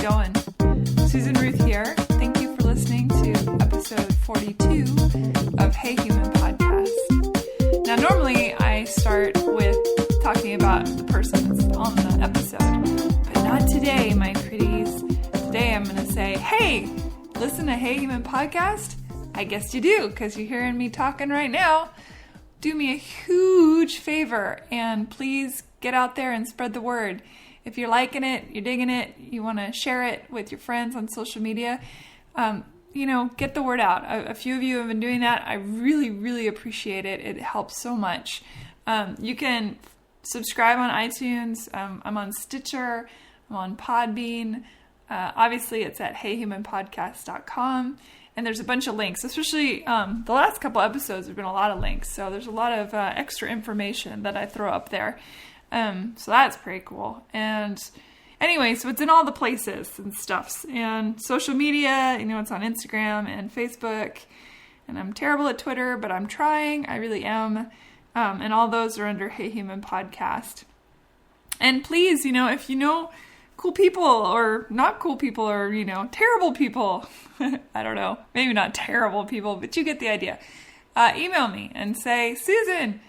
going? Susan Ruth here. Thank you for listening to episode 42 of Hey Human Podcast. Now, normally I start with talking about the person that's on the episode, but not today, my pretties. Today I'm going to say, hey, listen to Hey Human Podcast? I guess you do, because you're hearing me talking right now. Do me a huge favor, and please get out there and spread the word. If you're liking it, you're digging it, you want to share it with your friends on social media, get the word out. A few of you have been doing that. I really, really appreciate it. It helps so much. You can subscribe on iTunes. I'm on Stitcher. I'm on Podbean. Obviously, it's at heyhumanpodcast.com. And there's a bunch of links, especially the last couple episodes have been a lot of links. So there's a lot of extra information that I throw up there. So that's pretty cool. And anyway, so it's in all the places and stuffs. And social media, it's on Instagram and Facebook. And I'm terrible at Twitter, but I'm trying. I really am. And all those are under Hey Human Podcast. And please, if you know cool people or not cool people or, terrible people, I don't know, maybe not terrible people, but you get the idea. Email me and say, Susan,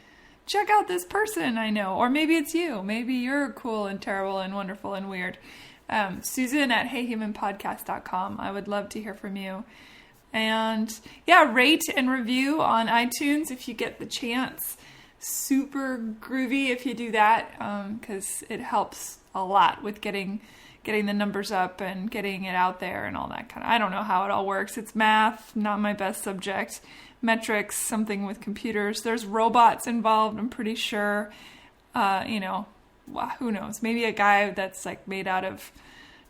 check out this person I know. Or maybe it's you. Maybe you're cool and terrible and wonderful and weird. Susan at heyhumanpodcast.com. I would love to hear from you. And rate and review on iTunes if you get the chance. Super groovy if you do that, because it helps a lot with getting the numbers up and getting it out there and all that kind of. I don't know how it all works. It's math, not my best subject. Metrics, something with computers. There's robots involved, I'm pretty sure. Who knows? Maybe a guy that's like made out of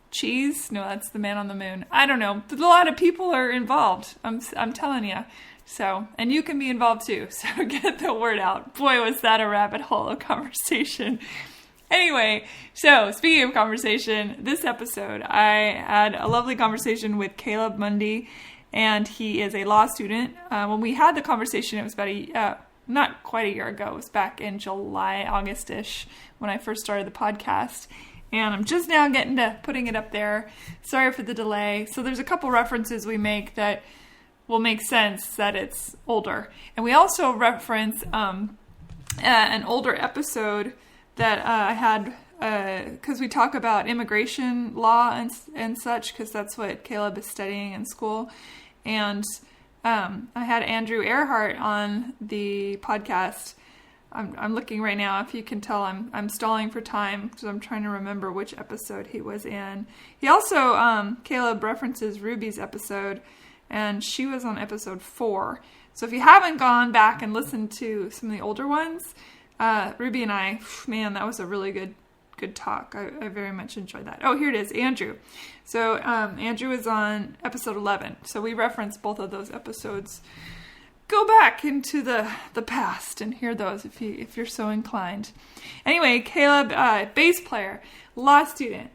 cheese. No, that's the man on the moon. I don't know. But a lot of people are involved. I'm telling you. So, and you can be involved too. So get the word out. Boy, was that a rabbit hole of conversation. Anyway, so speaking of conversation, this episode, I had a lovely conversation with Caleb Mundy, and he is a law student. When we had the conversation, it was about not quite a year ago. It was back in July, August-ish, when I first started the podcast. And I'm just now getting to putting it up there. Sorry for the delay. So there's a couple references we make that will make sense that it's older. And we also reference an older episode that I had, because we talk about immigration law and such, because that's what Caleb is studying in school. And I had Andrew Earhart on the podcast. I'm looking right now. If you can tell, I'm stalling for time because I'm trying to remember which episode he was in. He also, Caleb references Ruby's episode, and she was on episode 4. So if you haven't gone back and listened to some of the older ones, Ruby and I, man, that was a really good talk. I very much enjoyed that. Oh, here it is, Andrew. So Andrew is on episode 11. So we reference both of those episodes. Go back into the past and hear those if you're so inclined. Anyway, Caleb, bass player, law student.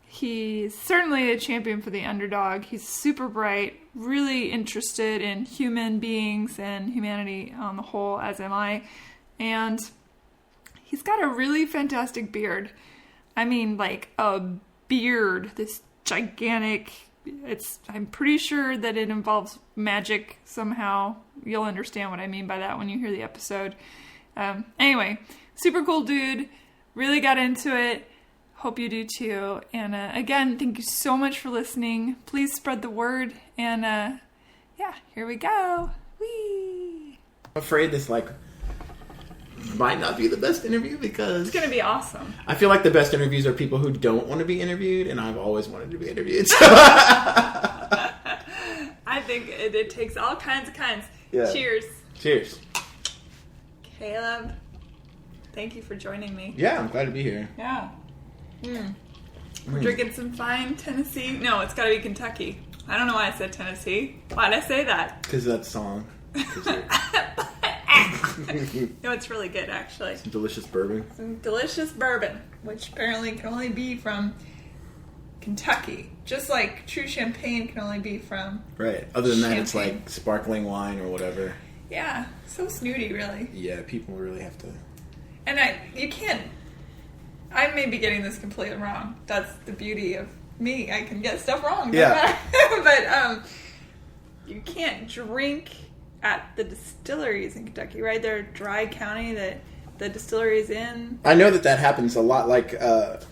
He's certainly a champion for the underdog. He's super bright, really interested in human beings and humanity on the whole, as am I. And he's got a really fantastic beard. I mean, like a beard, this gigantic. I'm pretty sure that it involves magic somehow. You'll understand what I mean by that when you hear the episode. Anyway, super cool dude. Really got into it. Hope you do too. And again, thank you so much for listening. Please spread the word. And here we go. Whee! I'm afraid this might not be the best interview because it's going to be awesome. I feel like the best interviews are people who don't want to be interviewed, and I've always wanted to be interviewed. I think it takes all kinds. Yeah. Cheers. Cheers. Caleb, thank you for joining me. Yeah, I'm glad to be here. Yeah. We're drinking some fine Tennessee. No, it's got to be Kentucky. I don't know why I said Tennessee. Why'd I say that? Because that song. No, it's really good, actually. Some delicious bourbon. Which apparently can only be from Kentucky. Just like true champagne can only be from Right. Other than that, it's like sparkling wine or whatever. Yeah. So snooty, really. Yeah, people really have to... And you can't... I may be getting this completely wrong. That's the beauty of me. I can get stuff wrong. Yeah. But you can't drink at the distilleries in Kentucky, right? They're a dry county that the distillery is in. I know that happens a lot. Like the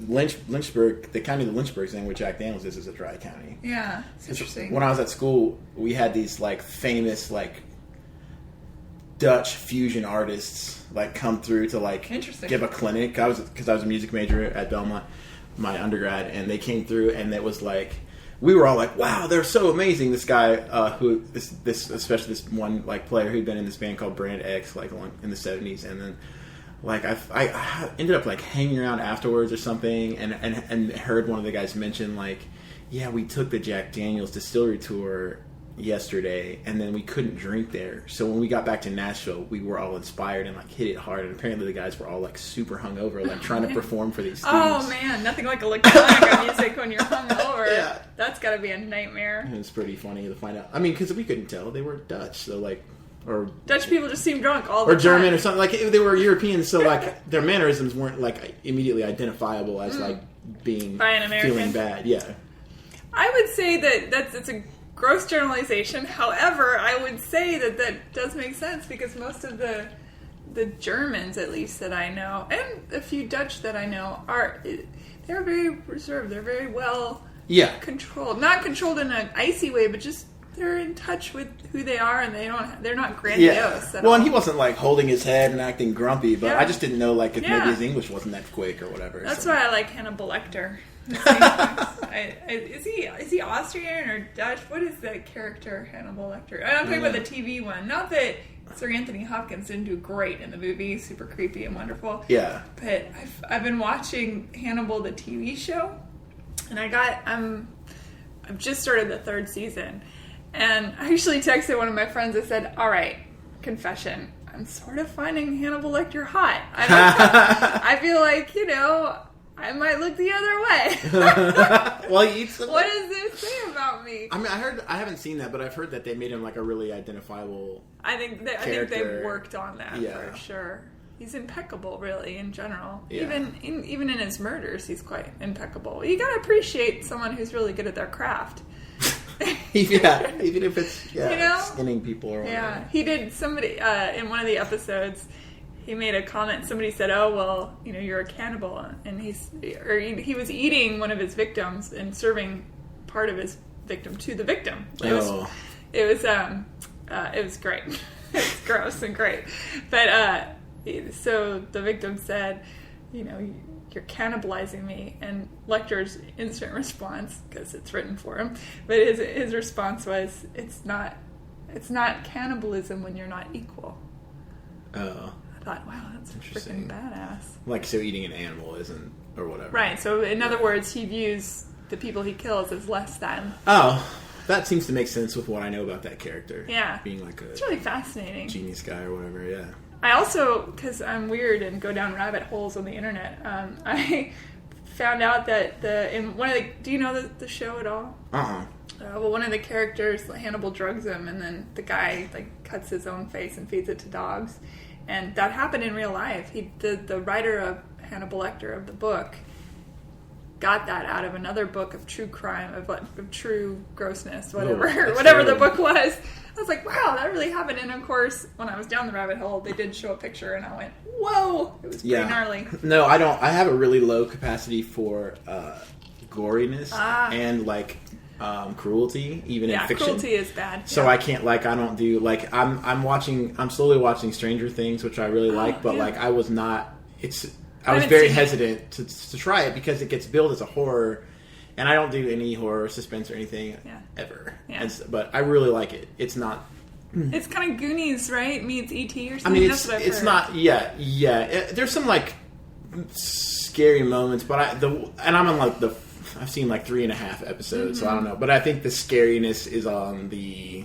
Lynchburg, the county of Lynchburg's in, where Jack Daniels is a dry county. Yeah, it's interesting. When I was at school, we had these like famous like Dutch fusion artists like come through to like give a clinic. Because I was a music major at Belmont, my undergrad, and they came through, and it was like we were all like, "Wow, they're so amazing!" This guy, especially this one like player who'd been in this band called Brand X, like in the '70s, and then like I ended up like hanging around afterwards or something, and heard one of the guys mention like, "Yeah, we took the Jack Daniels distillery tour yesterday, and then we couldn't drink there. So when we got back to Nashville, we were all inspired and like hit it hard. And apparently the guys were all like super hungover, like trying to perform for these students." Oh man, nothing like electronic music when you're hungover. Yeah, that's got to be a nightmare. It was pretty funny to find out. I mean, because we couldn't tell they were Dutch, so like, or Dutch people just seem drunk all the time, or German or something. Like they were Europeans, so like their mannerisms weren't like immediately identifiable as like being by an American. Feeling bad. Yeah, I would say it's a gross generalization. However, I would say that does make sense because most of the Germans, at least that I know, and a few Dutch that I know, they're very reserved. They're very well controlled. Not controlled in an icy way, but just they're in touch with who they are, and they're not grandiose. Yeah. Well, and he wasn't like holding his head and acting grumpy, but I just didn't know like if maybe his English wasn't that quick or whatever. That's why I like Hannibal Lecter. Is he Austrian or Dutch? What is the character Hannibal Lecter? I'm talking about the TV one. Not that Sir Anthony Hopkins didn't do great in the movie, super creepy and wonderful. Yeah. But I've been watching Hannibal the TV show, and I've just started the 3rd season, and I actually texted one of my friends. I said, "All right, confession. I'm sort of finding Hannibal Lecter hot. I feel like I might look the other way." Well, he eats what does this say about me? I mean, I haven't seen that, but I've heard that they made him like a really identifiable. I think they've worked on that for sure. He's impeccable, really, in general. Yeah. Even in his murders, he's quite impeccable. You gotta appreciate someone who's really good at their craft. Even if it's skinning people or whatever. Yeah, he did. Somebody in one of the episodes, he made a comment. Somebody said, "Oh, well, you're a cannibal," and he was eating one of his victims and serving part of his victim to the victim. It was great. It's gross and great, but so the victim said, "You're cannibalizing me," and Lecter's instant response, because it's written for him, but his response was, "It's not cannibalism when you're not equal." Oh. I thought, wow, that's freaking badass. Like, so eating an animal isn't, or whatever. Right, so in other words, he views the people he kills as less than. Oh, that seems to make sense with what I know about that character. Yeah. Being like it's really fascinating. Genius guy or whatever, yeah. I also, because I'm weird and go down rabbit holes on the internet, I found out that do you know the show at all? Well, one of the characters, Hannibal, drugs him, and then the guy cuts his own face and feeds it to dogs. And that happened in real life. The writer of Hannibal Lecter of the book got that out of another book of true crime, of true grossness, whatever the book was. I was like, wow, that really happened. And of course, when I was down the rabbit hole, they did show a picture, and I went, whoa, it was pretty gnarly. No, I don't. I have a really low capacity for goriness and cruelty, even in fiction. Cruelty is bad. So I can't I don't do I'm slowly watching Stranger Things, which I really like, but I was not. I was very hesitant to try it because it gets billed as a horror, and I don't do any horror, suspense, or anything ever. Yeah. But I really like it. It's not. It's kind of Goonies, right? Meets E.T. or something. I mean, That's what I've it's heard. not. Yeah. There's some scary moments, but I'm on I've seen 3.5 episodes, so I don't know. But I think the scariness is on the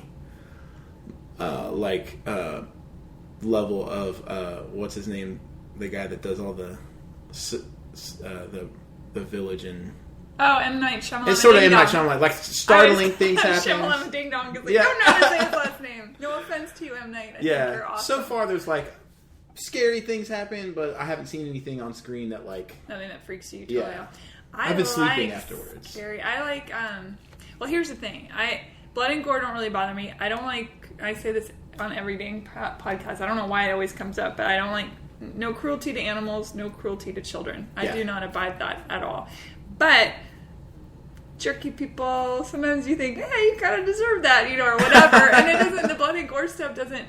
level of what's his name, the guy that does all the village and. Oh, M. Night Shyamalan. It's sort of M. Night Shyamalan. Startling things happen. Shyamalan Ding Dong is don't know how to say his last name. No offense to you, M. Night. I think you're awesome. So far there's scary things happen, but I haven't seen anything on screen that like nothing that freaks you totally out. I've been sleeping afterwards. Scary. I like. Well, here's the thing. Blood and gore don't really bother me. I don't like. I say this on every dang podcast. I don't know why it always comes up, but I don't like no cruelty to animals, no cruelty to children. I do not abide that at all. But jerky people, sometimes you think, hey, you kind of deserve that, or whatever. And it doesn't. The blood and gore stuff doesn't.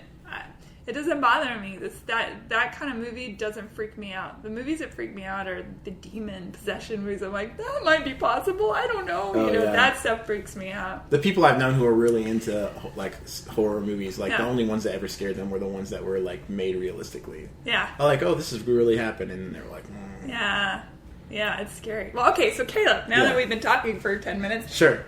It doesn't bother me. That kind of movie doesn't freak me out. The movies that freak me out are the demon possession movies. I'm like, that might be possible. I don't know. That stuff freaks me out. The people I've known who are really into like horror movies, like the only ones that ever scared them were the ones that were like made realistically. Yeah. I'm like, oh, this is really happening, and they're like, yeah, it's scary. Well, okay, so Caleb, now that we've been talking for 10 minutes, sure.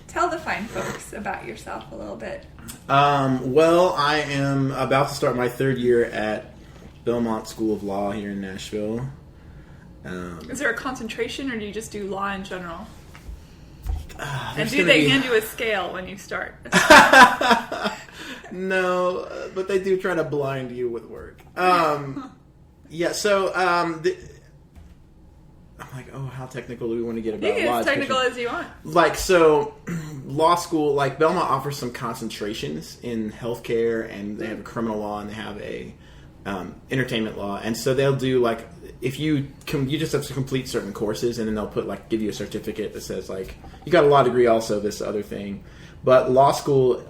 Tell the fine folks about yourself a little bit. Well, I am about to start my third year at Belmont School of Law here in Nashville. Is there a concentration, or do you just do law in general? And do they hand you a scale when you start? No, but they do try to blind you with work. I'm like, oh, how technical do we want to get about law? You can get as technical as you want. Like, so, law school, like, Belmont offers some concentrations in healthcare, and they have a criminal law, and they have a entertainment law. And so they'll do, like, if you just have to complete certain courses, and then they'll put, like, give you a certificate that says, like, you got a law degree also, this other thing. But law school,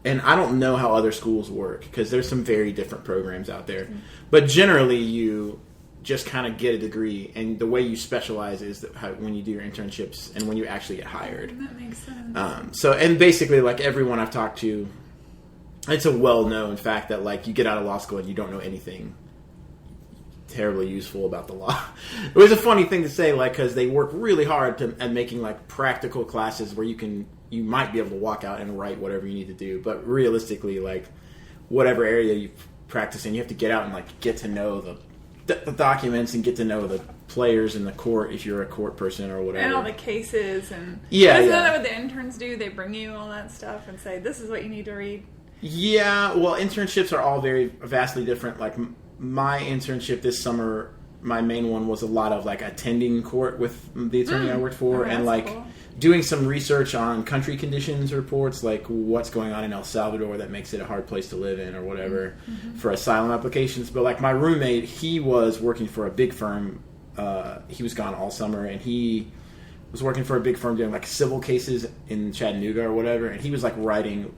and I don't know how other schools work, because there's some very different programs out there. Mm-hmm. But generally, you just kind of get a degree, and the way you specialize is when you do your internships and when you actually get hired. That makes sense. And basically, like, everyone I've talked to, it's a well-known fact that, like, you get out of law school and you don't know anything terribly useful about the law. It was a funny thing to say, like, because they work really hard at making, like, practical classes where you might be able to walk out and write whatever you need to do, but realistically, like, whatever area you practice in, you have to get out and, like, get to know the documents and get to know the players in the court if you're a court person or whatever. And all the cases and... Isn't that what the interns do? They bring you all that stuff and say, this is what you need to read? Yeah, well, internships are all vastly different. Like, my internship this summer, my main one was a lot of, like, attending court with the attorney I worked for, and, like, cool. Doing some research on country conditions reports, like what's going on in El Salvador that makes it a hard place to live in or whatever, for asylum applications. But, like, my roommate, he was working for a big firm. He was gone all summer, and he was working for a big firm doing, like, civil cases in Chattanooga or whatever, and he was, like, writing...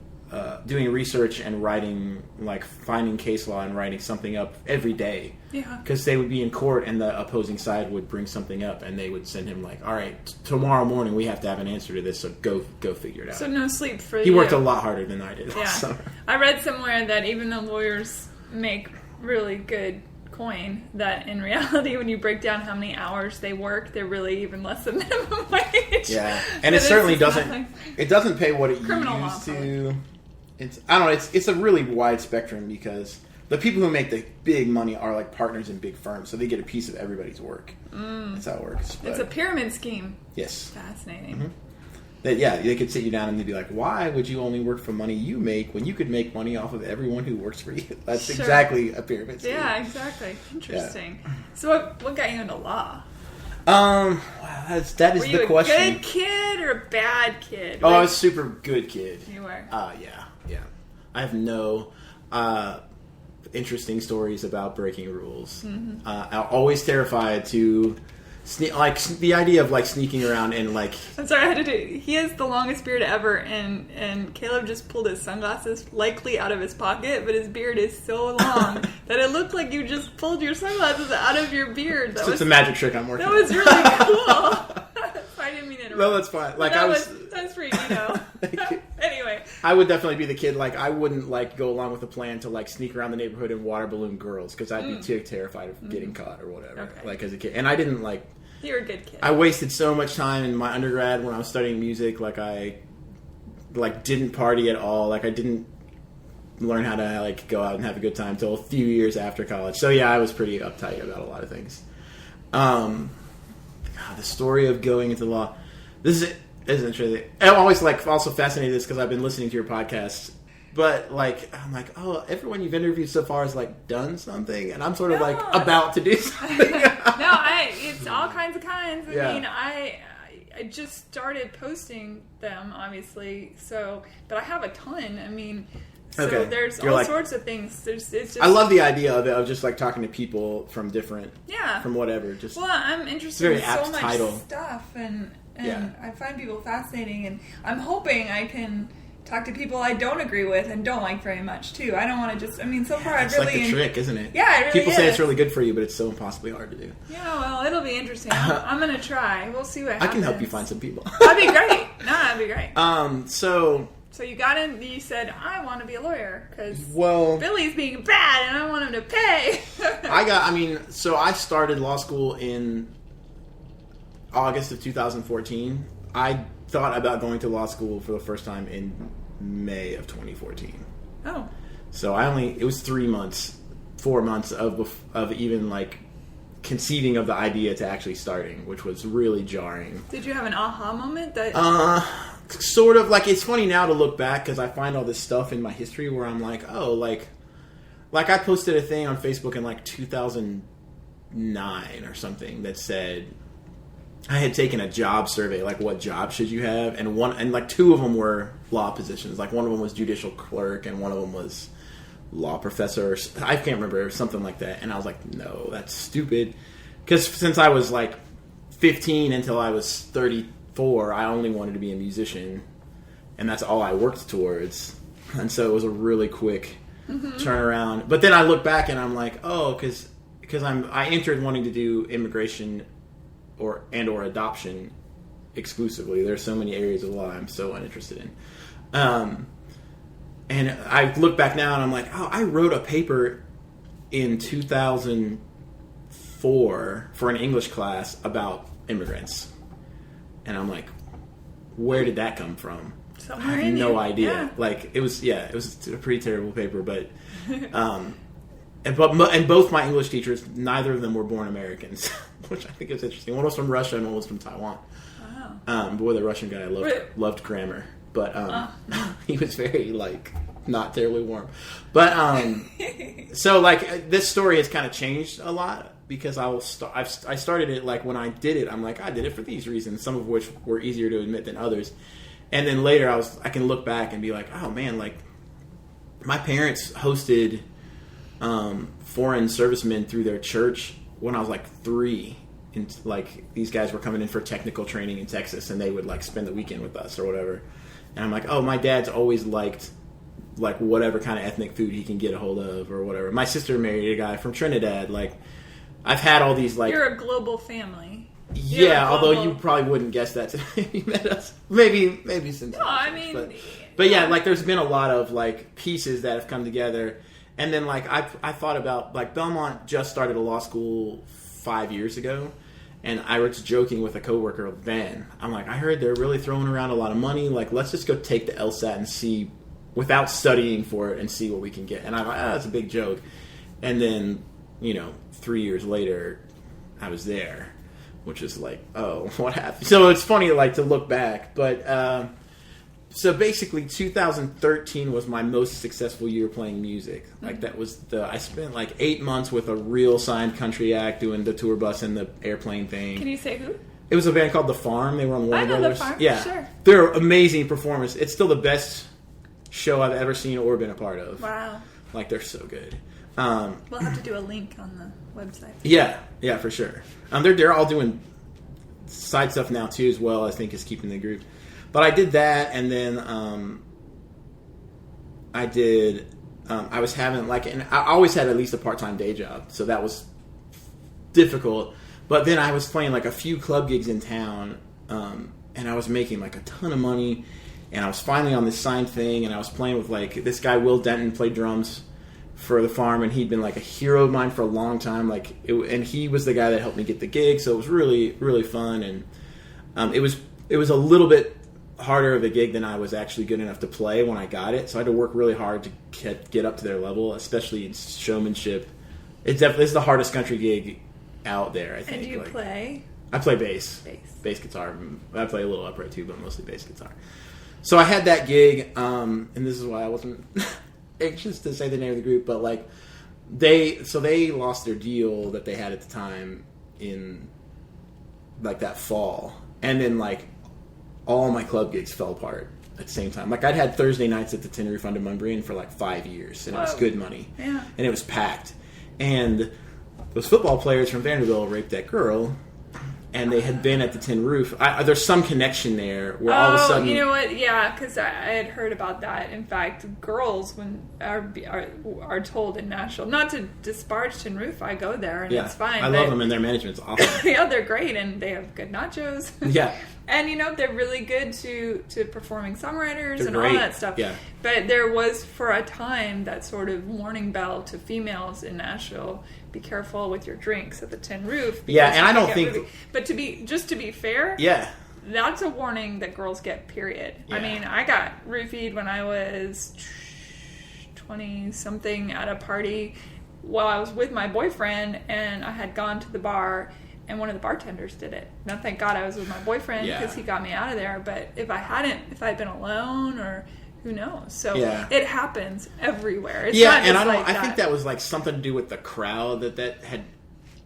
doing research and writing, like, finding case law and writing something up every day. Yeah. Because they would be in court and the opposing side would bring something up and they would send him, like, all right, tomorrow morning we have to have an answer to this, so go figure it out. So no sleep for you. He worked a lot harder than I did. Yeah. So. I read somewhere that even though lawyers make really good coin, that in reality when you break down how many hours they work, they're really even less than minimum wage. Yeah. And it certainly doesn't pay what it used to. I don't know, it's a really wide spectrum because the people who make the big money are, like, partners in big firms, so they get a piece of everybody's work. That's how it works. But, it's a pyramid scheme. Yes. Fascinating. They could sit you down and they'd be like, why would you only work for money you make when you could make money off of everyone who works for you? That's exactly a pyramid scheme. Yeah, exactly. Interesting. Yeah. So what got you into law? Wow, that is the question. Were you a good kid or a bad kid? Oh, I was a super good kid. You were? Yeah. I have no interesting stories about breaking rules. I'm always terrified to the idea of, like, sneaking around and, like... I'm sorry, I had to do it. He has the longest beard ever, and Caleb just pulled his sunglasses likely out of his pocket, but his beard is so long that it looked like you just pulled your sunglasses out of your beard. It's a magic trick I'm working on. That was really cool. I didn't mean to interrupt. No, that's fine. Like, that's pretty, Anyway. I would definitely be the kid, like, I wouldn't, like, go along with the plan to, like, sneak around the neighborhood and water balloon girls, because I'd be too terrified of getting caught or whatever, like, as a kid. And I didn't, like... You were a good kid. I wasted so much time in my undergrad when I was studying music, like, I, like, didn't party at all, like, I didn't learn how to, like, go out and have a good time until a few years after college. So, yeah, I was pretty uptight about a lot of things. The story of going into law... This is interesting. I'm always, like, also fascinated with this because I've been listening to your podcast But, like, I'm like, oh, everyone you've interviewed so far has, like, done something. And I'm sort of, like, about to do something. It's all kinds of kinds. I mean, I just started posting them, obviously. So, but I have a ton. I mean, so there's all sorts of things. It's just. I love the idea of it, of just, like, talking to people from different. Yeah. From whatever. Just. Well, I'm interested in so much stuff. And I find people fascinating. And I'm hoping I can talk to people I don't agree with and don't like very much, too. I don't want to just... I mean, so far I've really... It's like the trick, isn't it? Yeah, it really People say it's really good for you, but it's so impossibly hard to do. Yeah, well, it'll be interesting. I'm going to try. We'll see what happens. I can help you find some people. That'd be great. No, that'd be great. So you got in... You said, I want to be a lawyer, because Billy's being bad, and I want him to pay. So I started law school in August of 2014. I thought about going to law school for the first time in May of 2014. Oh. So it was 4 months of even, like, conceiving of the idea to actually starting, which was really jarring. Did you have an aha moment? Sort of. Like, it's funny now to look back, because I find all this stuff in my history where I'm like, oh, like I posted a thing on Facebook in, like, 2009 or something that said... I had taken a job survey, like what job should you have, and like two of them were law positions. Like one of them was judicial clerk, and one of them was law professor. I can't remember, something like that. And I was like, no, that's stupid. Because since I was like 15 until I was 34, I only wanted to be a musician, and that's all I worked towards. And so it was a really quick turnaround. But then I look back and I'm like, oh, because I entered wanting to do immigration or adoption exclusively. There's so many areas of law I'm so uninterested in. And I look back now and I'm like, oh, I wrote a paper in 2004 for an English class about immigrants. And I'm like, where did that come from? Somewhere I have no idea. Yeah. Like, it was a pretty terrible paper, but... And both my English teachers, neither of them were born Americans, which I think is interesting. One was from Russia and one was from Taiwan. Wow. Boy, the Russian guy loved grammar, but he was very, like, not terribly warm. But so, like, this story has kind of changed a lot because I started it, like, when I did it, I'm like, I did it for these reasons, some of which were easier to admit than others. And then later I can look back and be like, oh man, like, my parents hosted foreign servicemen through their church when I was like 3, and like these guys were coming in for technical training in Texas, and they would like spend the weekend with us or whatever. And I'm like, oh, my dad's always liked like whatever kind of ethnic food he can get a hold of or whatever. My sister married a guy from Trinidad. Like, I've had all these like... You're a global family. Yeah, although you probably wouldn't guess that today you met us. Maybe since... No, I mean... But yeah, like there's been a lot of like pieces that have come together. And then, like, I thought about, like, Belmont just started a law school 5 years ago, and I was joking with a coworker, Ben. I'm like, I heard they're really throwing around a lot of money. Like, let's just go take the LSAT and see, without studying for it, and see what we can get. And I'm like, that's a big joke. And then, 3 years later, I was there, which is like, oh, what happened? So it's funny, like, to look back. But, so basically 2013 was my most successful year playing music. Like that was I spent like 8 months with a real signed country act doing the tour bus and the airplane thing. Can you say who? It was a band called The Farm. They were on Warner Brothers. The Farm, yeah. Sure. They're amazing performers. It's still the best show I've ever seen or been a part of. Wow. Like they're so good. We'll have to do a link on the website. Yeah, for sure. They're all doing side stuff now too as well, I think, is keeping the group. But I did that, and then I was having, like, and I always had at least a part-time day job, so that was difficult. But then I was playing, like, a few club gigs in town, and I was making, like, a ton of money, and I was finally on this signed thing, and I was playing with, like, this guy, Will Denton, played drums for The Farm, and he'd been, like, a hero of mine for a long time, and he was the guy that helped me get the gig, so it was really, really fun, and it was a little bit harder of a gig than I was actually good enough to play when I got it. So I had to work really hard to get up to their level, especially in showmanship. It's the hardest country gig out there, I think. And do you play? I play bass guitar. I play a little upright too, but mostly bass guitar. So I had that gig, and this is why I wasn't anxious to say the name of the group, but like they lost their deal that they had at the time in like that fall, and then like all my club gigs fell apart at the same time. Like I'd had Thursday nights at the Tin Roof under Munbrian for like 5 years, and it was good money, and it was packed, and those football players from Vanderbilt raped that girl, and they had been at the Tin Roof. There's some connection there where all of a sudden... you know what? Yeah, because I had heard about that. In fact, girls when are told in Nashville not to disparage Tin Roof. I go there, and it's fine. I love them, and their management's awesome. Yeah, they're great, and they have good nachos. Yeah. And, they're really good to performing songwriters They're and great. all that stuff. Yeah. But there was, for a time, that sort of warning bell to females in Nashville: be careful with your drinks at the Tin Roof. Yeah, and I don't think... But to be fair... Yeah. That's a warning that girls get, period. Yeah. I mean, I got roofied when I was 20-something at a party while I was with my boyfriend, and I had gone to the bar, and one of the bartenders did it. Now, thank God I was with my boyfriend because he got me out of there. But if I'd been alone, or who knows? So it happens everywhere. It's not and I think that was like something to do with the crowd that had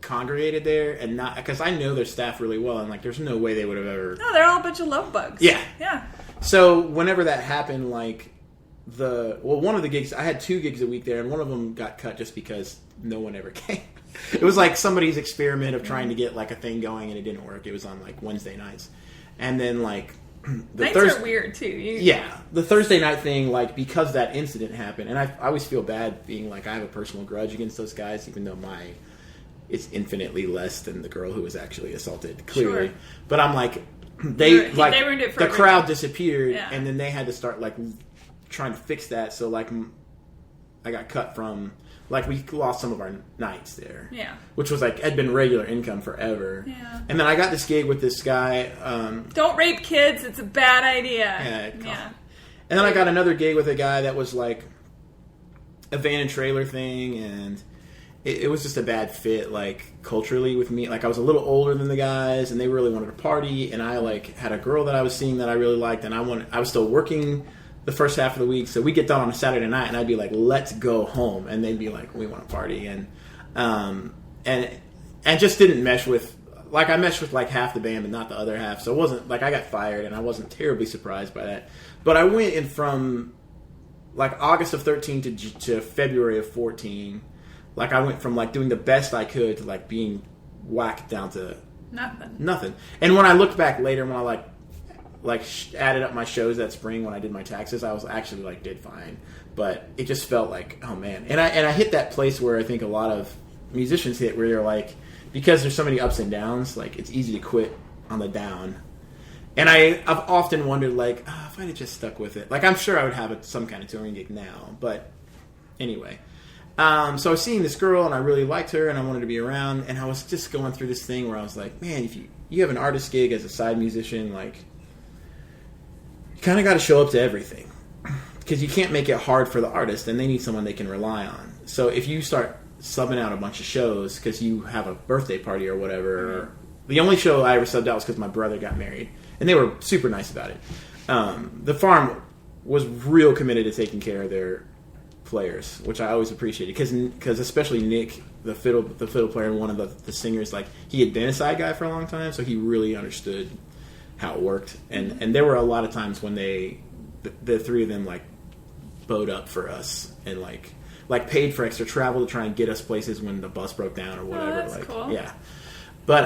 congregated there, and not because I know their staff really well, and like there's no way they would have ever. No, they're all a bunch of love bugs. Yeah. So whenever that happened, like one of the gigs, I had 2 gigs a week there, and one of them got cut just because no one ever came. It was like somebody's experiment of trying to get like a thing going, and it didn't work. It was on like Wednesday nights, and then like the nights are weird too. The Thursday night thing, like because that incident happened, and I always feel bad being like I have a personal grudge against those guys, even though it's infinitely less than the girl who was actually assaulted, clearly. Sure. But I'm like, they ruined it for the crowd disappeared, and then they had to start like trying to fix that. So like, I got cut from. Like, we lost some of our nights there. Yeah. Which was, like, had been regular income forever. Yeah. And then I got this gig with this guy. Don't rape kids. It's a bad idea. Yeah. And then I got another gig with a guy that was, like, a van and trailer thing. And it was just a bad fit, like, culturally with me. Like, I was a little older than the guys, and they really wanted to party. And I, like, had a girl that I was seeing that I really liked. And I was still working the first half of the week, so we get done on a Saturday night, and I'd be like, "Let's go home," and they'd be like, "We want to party," and just didn't mesh with. Like I meshed with like half the band, but not the other half. So it wasn't like I got fired, and I wasn't terribly surprised by that. But I went in from like August of 13 to February of 14. Like I went from like doing the best I could to like being whacked down to nothing. And when I looked back later, when I added up my shows that spring when I did my taxes, I was actually like did fine, but it just felt like, oh man. And I hit that place where I think a lot of musicians hit, where they're like, because there's so many ups and downs, like it's easy to quit on the down. And I've often wondered, like, if I'd have just stuck with it, like I'm sure I would have some kind of touring gig now. But anyway, so I was seeing this girl, and I really liked her, and I wanted to be around, and I was just going through this thing where I was like, man, if you have an artist gig as a side musician, like, you kind of got to show up to everything, because you can't make it hard for the artist, and they need someone they can rely on. So if you start subbing out a bunch of shows because you have a birthday party or whatever, or the only show I ever subbed out was because my brother got married, and they were super nice about it. The farm was real committed to taking care of their players, which I always appreciated, because especially Nick, the fiddle player, and one of the singers, like he had been a side guy for a long time, so he really understood how it worked, and there were a lot of times when the 3 of them like bowed up for us and like paid for extra travel to try and get us places when the bus broke down or whatever. Oh, that's cool. Yeah, but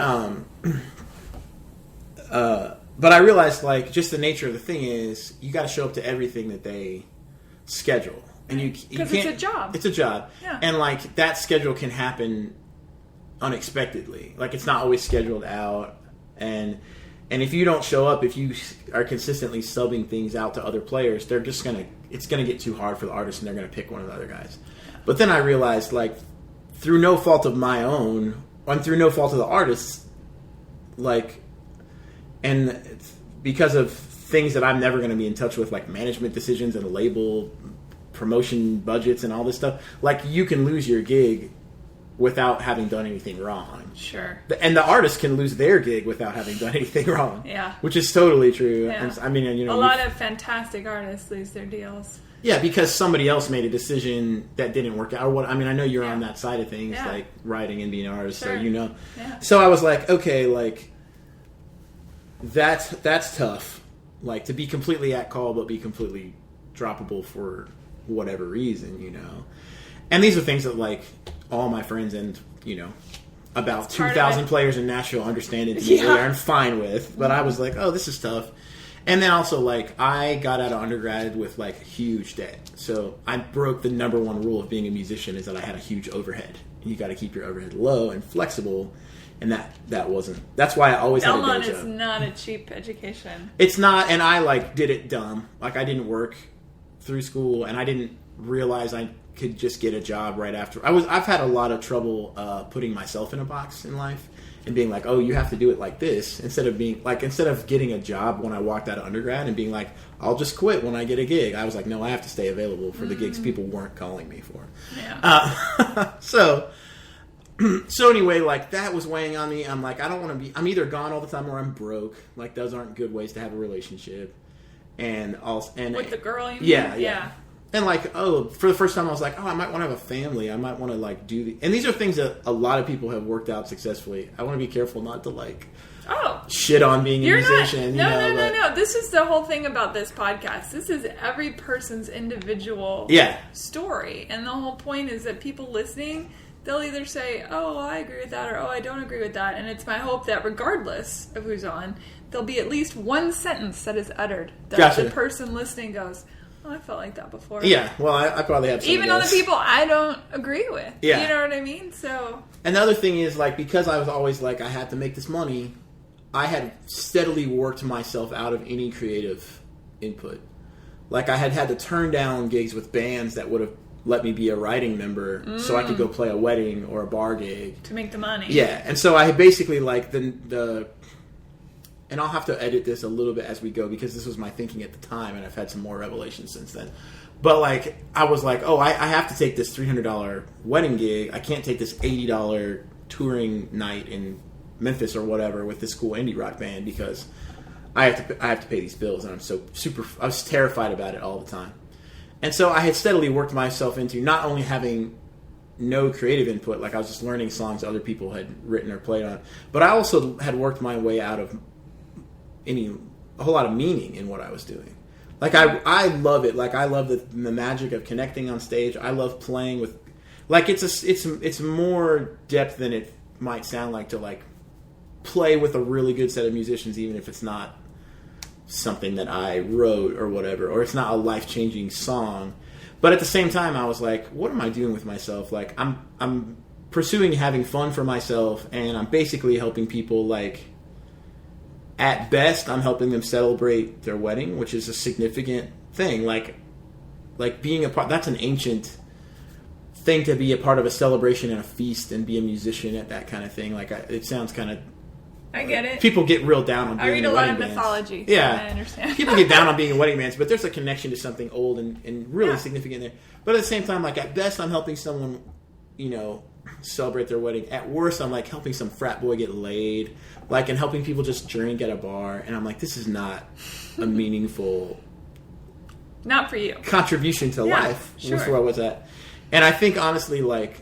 I realized like just the nature of the thing is you got to show up to everything that they schedule, and you can't. It's a job. It's a job, and like that schedule can happen unexpectedly. Like it's not always scheduled out, and if you don't show up, if you are consistently subbing things out to other players, it's gonna get too hard for the artist, and they're gonna pick one of the other guys. But then I realized, like, through no fault of my own, and through no fault of the artists, like, and because of things that I'm never going to be in touch with, like management decisions and label promotion budgets and all this stuff, like you can lose your gig without having done anything wrong. Sure. And the artist can lose their gig without having done anything wrong. Yeah. Which is totally true. Yeah. And, I mean, you know, a lot of fantastic artists lose their deals. Yeah, because somebody else made a decision that didn't work out. Or what? I mean, I know you're on that side of things, like writing and being an artist, so you know. Yeah. So I was like, okay, like that's tough. Like to be completely at call, but be completely droppable for whatever reason, you know. And these are things that like all my friends and you know about 2,000 players in Nashville understand it deeply and I'm fine with. But I was like, oh, this is tough. And then also, like, I got out of undergrad with, like, huge debt. So I broke the number one rule of being a musician is that I had a huge overhead. And you got to keep your overhead low and flexible. And that wasn't... That's why I always had a day job. Belmont is not a cheap education. It's not, and I, like, did it dumb. Like, I didn't work through school, and I didn't realize I could just get a job right after. I've had a lot of trouble putting myself in a box in life. And being like, oh, you have to do it like this, instead of getting a job when I walked out of undergrad and being like, I'll just quit when I get a gig. I was like, no, I have to stay available for the gigs people weren't calling me for. Yeah. So anyway, like that was weighing on me. I'm like, I don't want to be. I'm either gone all the time or I'm broke. Like those aren't good ways to have a relationship. And also, with the girl, you mean? Yeah. And like, oh, for the first time I was like, oh, I might want to have a family. I might want to like do the... And these are things that a lot of people have worked out successfully. I want to be careful not to like shit on being a musician. No. This is the whole thing about this podcast. This is every person's individual story. And the whole point is that people listening, they'll either say, oh, I agree with that, or oh, I don't agree with that. And it's my hope that regardless of who's on, there'll be at least one sentence that is uttered that the person listening goes... I felt like that before. Yeah, well, I probably have some even on the people I don't agree with. Yeah. You know what I mean? So. And the other thing is, like, because I was always like, I had to make this money, I had steadily worked myself out of any creative input. Like, I had to turn down gigs with bands that would have let me be a writing member so I could go play a wedding or a bar gig. To make the money. Yeah, and so I had basically, like, and I'll have to edit this a little bit as we go because this was my thinking at the time, and I've had some more revelations since then. But, like, I was like, oh, I have to take this $300 wedding gig. I can't take this $80 touring night in Memphis or whatever with this cool indie rock band because I have to pay these bills, and I was terrified about it all the time. And so I had steadily worked myself into not only having no creative input, like I was just learning songs other people had written or played on, but I also had worked my way out of a whole lot of meaning in what I was doing. Like I love it. Like I love the magic of connecting on stage. I love playing with, like it's more depth than it might sound like to like play with a really good set of musicians, even if it's not something that I wrote or whatever, or it's not a life-changing song. But at the same time, I was like, what am I doing with myself? Like I'm pursuing having fun for myself, and I'm basically helping people like. At best, I'm helping them celebrate their wedding, which is a significant thing. Like being a part, that's an ancient thing to be a part of a celebration and a feast and be a musician at that kind of thing. Like it sounds kind of... I get it. People get real down on being a wedding band. I read a lot of mythology, so yeah. I understand. People get down on being a wedding band, but there's a connection to something old and really significant there. But at the same time, like at best, I'm helping someone, you know, celebrate their wedding. At worst, I'm like helping some frat boy get laid, like, and helping people just drink at a bar. And I'm like, this is not a meaningful, not for you, contribution to life. Sure. Was where I was at. And I think honestly, like,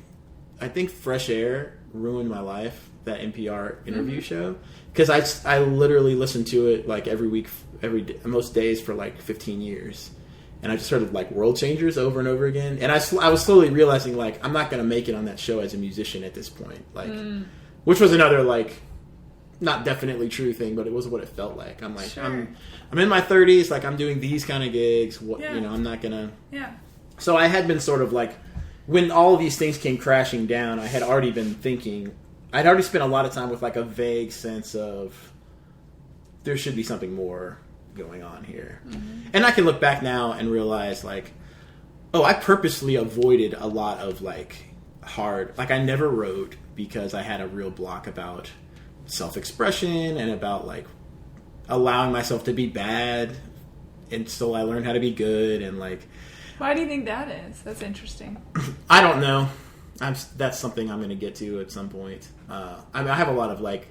I think Fresh Air ruined my life. That NPR interview show, because I literally listened to it like every week, most days for like 15 years. And I just heard like World Changers over and over again. And I was slowly realizing, like, I'm not going to make it on that show as a musician at this point. Like, which was another, like, not definitely true thing, but it was what it felt like. I'm like, sure. I'm in my 30s. Like, I'm doing these kind of gigs. You know, I'm not going to. Yeah. So I had been sort of like, when all of these things came crashing down, I had already been thinking, I'd already spent a lot of time with like a vague sense of there should be something more going on here. Mm-hmm. And I can look back now and realize like, oh, I purposely avoided a lot of like hard, like I never wrote because I had a real block about self-expression and about like allowing myself to be bad until I learned how to be good. And like, why do you think that is? That's interesting. I don't know. That's something I'm going to get to at some point. I have a lot of I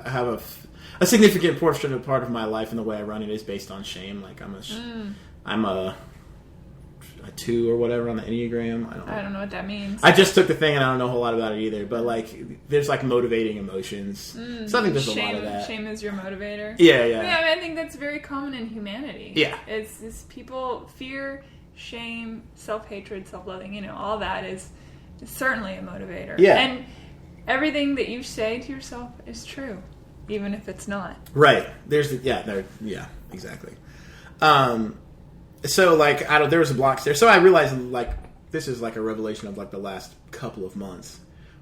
have a significant portion of part of my life and the way I run it is based on shame. Like I'm a 2 or whatever on the Enneagram. I don't know what that means. I just took the thing and I don't know a whole lot about it either. But there's motivating emotions. So I think there's a lot of that. Shame is your motivator. Yeah. I think that's very common in humanity. Yeah, it's people fear, shame, self-hatred, self-loathing. All that is certainly a motivator. Yeah, and everything that you say to yourself is true, even if it's not. Right. Exactly. So there was a block there. So I realized this is a revelation of the last couple of months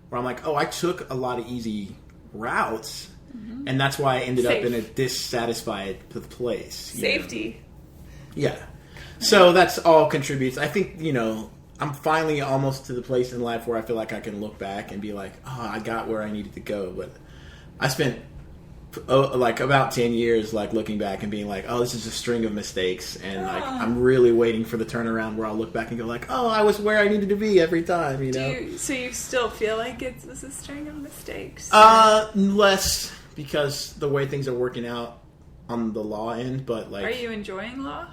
where I'm like, oh, I took a lot of easy routes, and that's why I ended up in a dissatisfied place. Safety. Yeah. So that's all contributes. I think, I'm finally almost to the place in life where I feel like I can look back and be like, oh, I got where I needed to go. But I spent about 10 years looking back and being like, oh, this is a string of mistakes, and I'm really waiting for the turnaround where I'll look back and go oh, I was where I needed to be every time. So you still feel like it was a string of mistakes? Less, because the way things are working out on the law end. But are you enjoying law?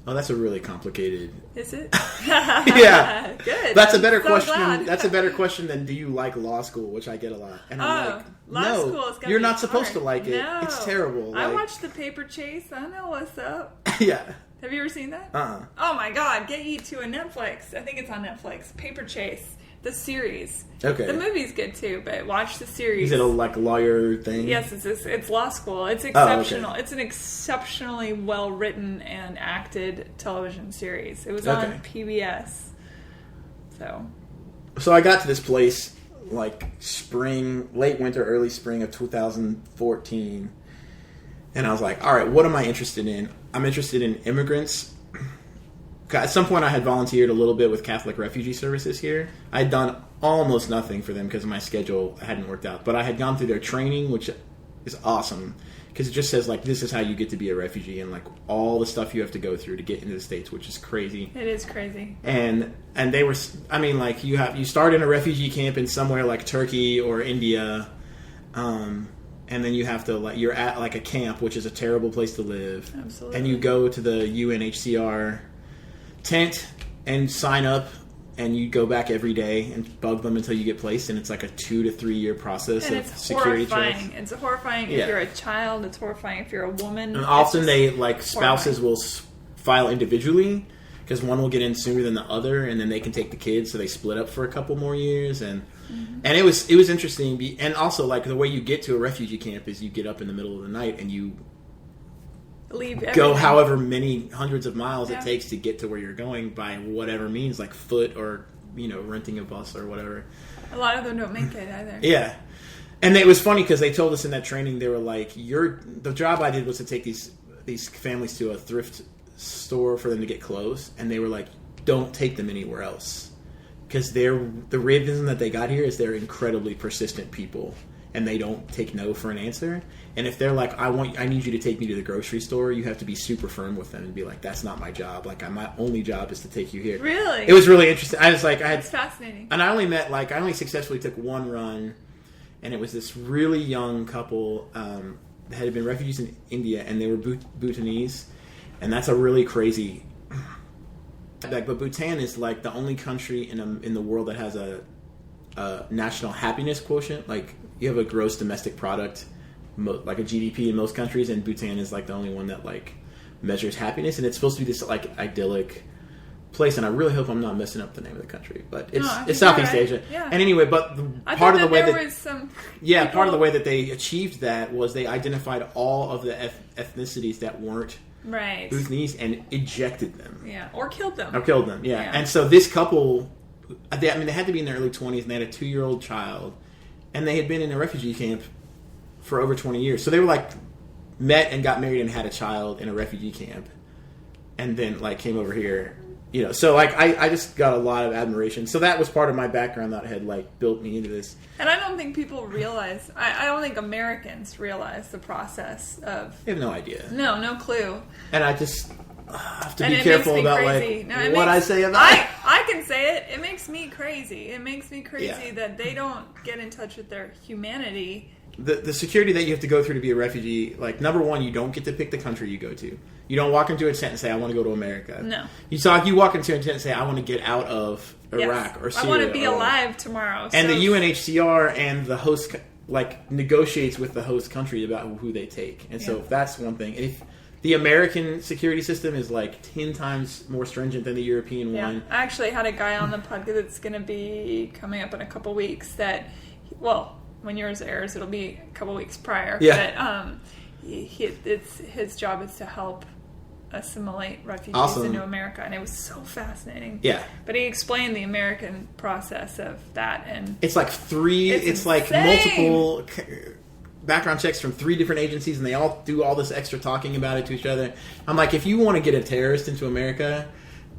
Oh, that's a really complicated... Is it? Yeah. Good. That's a better question. Glad. That's a better question than do you like law school, which I get a lot. And I'm law school is you're not supposed to like it. No. It's terrible. I watched The Paper Chase. I know what's up. Yeah. Have you ever seen that? Uh-uh. Oh my God, get you to a Netflix. I think it's on Netflix. Paper Chase. The series. Okay. The movie's good too, but watch the series. Is it a lawyer thing? Yes, it's law school. It's exceptional. Oh, okay. It's an exceptionally well written and acted television series. It was on PBS. So I got to this place late winter, early spring of 2014, and I was like, all right, what am I interested in? I'm interested in immigrants. At some point, I had volunteered a little bit with Catholic Refugee Services here. I had done almost nothing for them because my schedule hadn't worked out. But I had gone through their training, which is awesome, because it just says, this is how you get to be a refugee, and, all the stuff you have to go through to get into the States, which is crazy. It is crazy. And they were, you start in a refugee camp in somewhere like Turkey or India, and then you have to, you're at, a camp, which is a terrible place to live. Absolutely. And you go to the UNHCR tent and sign up, and you go back every day and bug them until you get placed, and it's a 2 to 3 year process and of it's security horrifying. checks. It's horrifying if you're a child. It's horrifying if you're a woman. And often spouses will file individually because one will get in sooner than the other, and then they can take the kids, so they split up for a couple more years. And it was interesting. And also the way you get to a refugee camp is you get up in the middle of the night and you leave everything. Go however many hundreds of miles it takes to get to where you're going by whatever means, like foot or renting a bus or whatever. A lot of them don't make it either. Yeah. And it was funny because they told us in that training, they were like, the job I did was to take these families to a thrift store for them to get clothes, and they were like, don't take them anywhere else, because the reason that they got here is they're incredibly persistent people, and they don't take no for an answer. And if they're like, I need you to take me to the grocery store, you have to be super firm with them and be like, that's not my job. My only job is to take you here. Really? It was really interesting. That's fascinating. And I only successfully took one run, and it was this really young couple that had been refugees in India, and they were Bhutanese, and that's a really crazy. But Bhutan is the only country in the world that has a national happiness quotient. You have a gross domestic product, like a GDP in most countries, and Bhutan is the only one that measures happiness, and it's supposed to be this idyllic place. And I really hope I'm not messing up the name of the country, but it's Southeast Asia. Yeah. And anyway, but part of the way that they achieved that was they identified all of the ethnicities that weren't Bhutanese and ejected them. Yeah, or killed them. Yeah. And so this couple, they had to be in their early 20s, and they had a 2-year-old child, and they had been in a refugee camp for over 20 years. So they were met and got married and had a child in a refugee camp, and then came over here. So I just got a lot of admiration. So that was part of my background that had built me into this. And I don't think people realize. I don't think Americans realize the process of. They have no idea. No clue. And I just have to be careful about what I say about it. I can say it. It makes me crazy. It makes me crazy that they don't get in touch with their humanity. The security that you have to go through to be a refugee, like, number one, you don't get to pick the country you go to. You don't walk into a tent and say, I want to go to America. No. You walk into a tent and say, I want to get out of Iraq or Syria. I want to be alive tomorrow. And the UNHCR and the host, like, negotiates with the host country about who they take. And so that's one thing. If the American security system is, like, 10 times more stringent than the European one. I actually had a guy on the podcast that's going to be coming up in a couple weeks that, when yours airs, it'll be a couple weeks prior. Yeah. But his job is to help assimilate refugees into America, and it was so fascinating. Yeah. But he explained the American process of that, and it's like multiple background checks from 3 different agencies, and they all do all this extra talking about it to each other. I'm like, if you want to get a terrorist into America,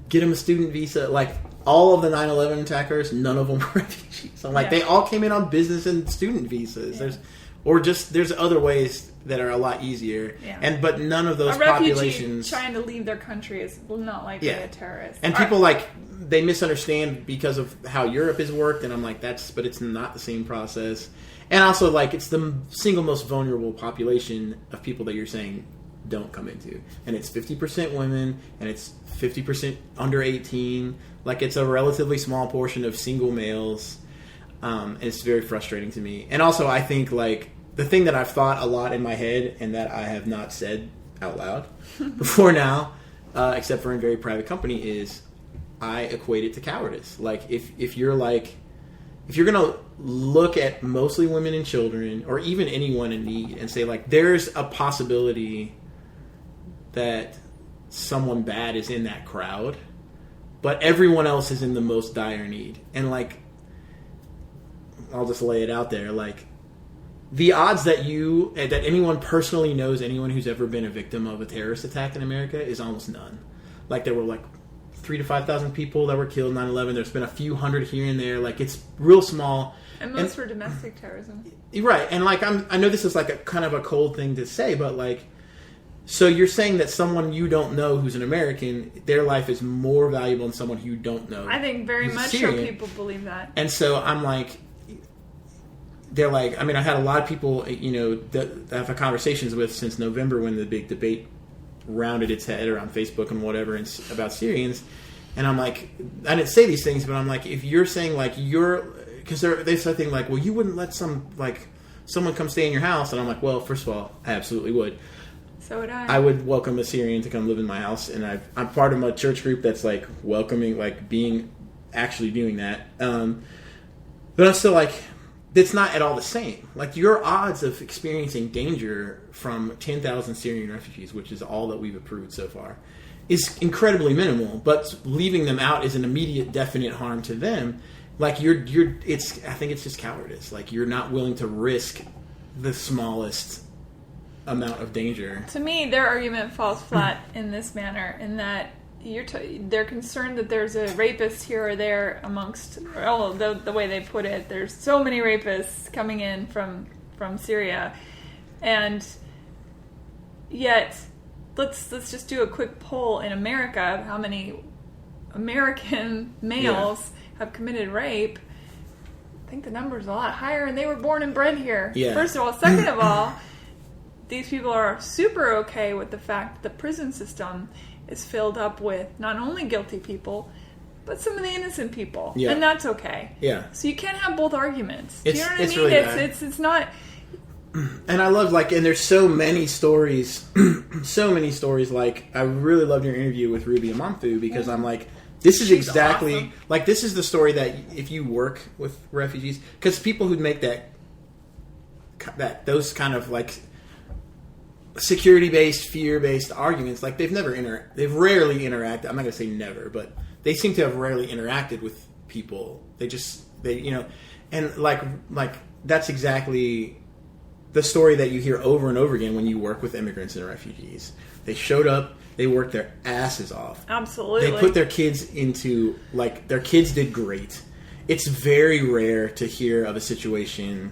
get him a student visa. Like, all of the 9/11 attackers, none of them were refugees. I'm like, they all came in on business and student visas. Yeah. There's other ways that are a lot easier. Yeah. But none of those populations trying to leave their country is not likely a terrorist. And people they misunderstand because of how Europe has worked, and I'm like, but it's not the same process. And also, like, it's the single most vulnerable population of people that you're saying don't come into. And it's 50% women, and it's 50% under 18. Like, it's a relatively small portion of single males. It's very frustrating to me. And also, I think, like, the thing that I've thought a lot in my head and that I have not said out loud before now, except for in very private company, is I equate it to cowardice. Like, if you're going to look at mostly women and children, or even anyone in need, and say, like, there's a possibility that someone bad is in that crowd, but everyone else is in the most dire need. And, like, I'll just lay it out there, like, the odds that anyone personally knows anyone who's ever been a victim of a terrorist attack in America is almost none. Like, there were, like, 3,000 to 5,000 people that were killed in 9/11. There's been a few hundred here and there. Like, it's real small. And most were domestic terrorism. Right. And, like, I know this is, like, a kind of a cold thing to say, but, like, so you're saying that someone you don't know who's an American, their life is more valuable than someone who you don't know. I think very much so people believe that. And so I'm like, they're like, I mean, I had a lot of people, that I've had conversations with since November when the big debate rounded its head around Facebook and whatever about Syrians. And I'm like, I didn't say these things, but I'm like, if you're saying, like, because they start thinking, like, well, you wouldn't let someone come stay in your house. And I'm like, well, first of all, I absolutely would. So would I. I would welcome a Syrian to come live in my house, and I'm part of a church group that's, like, welcoming, like, actually doing that. But I'm still like, it's not at all the same. Like, your odds of experiencing danger from 10,000 Syrian refugees, which is all that we've approved so far, is incredibly minimal. But leaving them out is an immediate, definite harm to them. Like, I think it's just cowardice. Like, you're not willing to risk the smallest amount of danger. To me, their argument falls flat in this manner, in that they're concerned that there's a rapist here or there amongst, the way they put it, there's so many rapists coming in from Syria, and yet let's just do a quick poll in America of how many American males have committed rape. I think the number's a lot higher, and they were born and bred here. Yeah. First of all. Second of all, these people are super okay with the fact that the prison system is filled up with not only guilty people, but some of the innocent people. Yeah. And that's okay. Yeah. So you can't have both arguments. Do you know what I mean? Really it's not... And I love, like, and there's so many stories, like, I really loved your interview with Ruby Amanfu, because I'm like, this is exactly, awesome. Like, this is the story that if you work with refugees, because people who make those kind of, like, security-based, fear-based arguments, like, they've rarely interacted. I'm not going to say never, but they seem to have rarely interacted with people. And like that's exactly the story that you hear over and over again when you work with immigrants and refugees. They showed up, they worked their asses off. Absolutely. They put their kids into, like, their kids did great. It's very rare to hear of a situation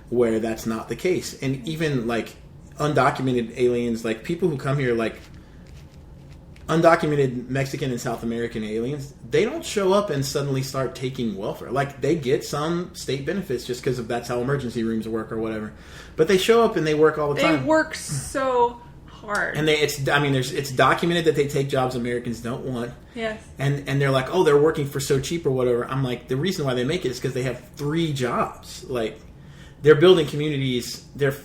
where that's not the case. And even, like, undocumented aliens, like, people who come here, like, undocumented Mexican and South American aliens, they don't show up and suddenly start taking welfare. Like, they get some state benefits just because of that's how emergency rooms work or whatever. But they show up and they work all the time. They work so hard. And it's documented that they take jobs Americans don't want. Yes. And they're like, oh, they're working for so cheap or whatever. I'm like, the reason why they make it is because they have 3 jobs. Like, they're building communities. They're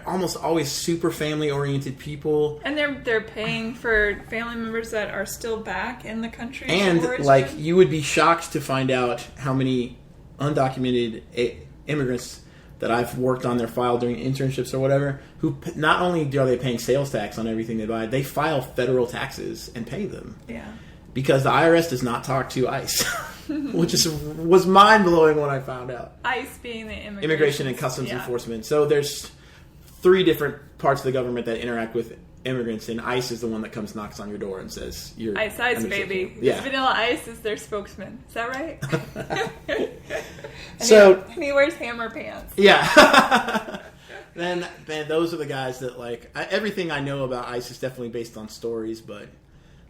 almost always super family-oriented people. And they're paying for family members that are still back in the country. And, like, you would be shocked to find out how many undocumented immigrants that I've worked on their file during internships or whatever, who not only are they paying sales tax on everything they buy, they file federal taxes and pay them. Yeah. Because the IRS does not talk to ICE. Which was mind-blowing when I found out. ICE being the Immigration and Customs Enforcement. So there's 3 different parts of the government that interact with immigrants, and ICE is the one that comes knocks on your door and says, "You're ICE, baby." Yeah. Vanilla Ice is their spokesman. Is that right? And he wears hammer pants. Yeah. Then those are the guys that, like, everything I know about ICE is definitely based on stories, but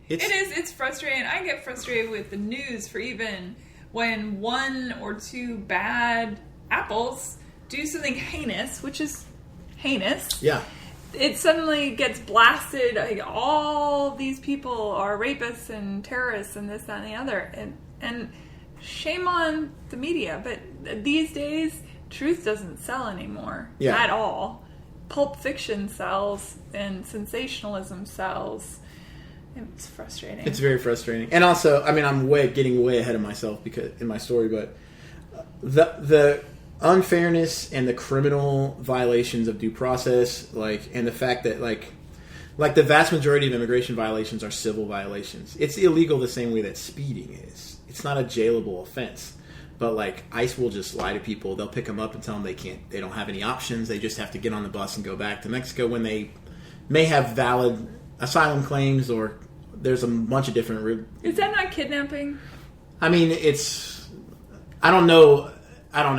It's frustrating. I get frustrated with the news for even when 1 or 2 bad apples do something heinous, which is heinous. Yeah. It suddenly gets blasted. Like, all these people are rapists and terrorists and this, that, and the other. And shame on the media. But these days, truth doesn't sell anymore at all. Pulp fiction sells and sensationalism sells. It's frustrating. It's very frustrating. And also, I mean, I'm getting way ahead of myself because in my story, but the unfairness and the criminal violations of due process, like, and the fact that like the vast majority of immigration violations are civil violations. It's illegal the same way that speeding is. It's not a jailable offense. But, like, ICE will just lie to people. They'll pick them up and tell them they don't have any options. They just have to get on the bus and go back to Mexico when they may have valid asylum claims, or there's a bunch of different... Is that not kidnapping? I mean, I don't know. I don't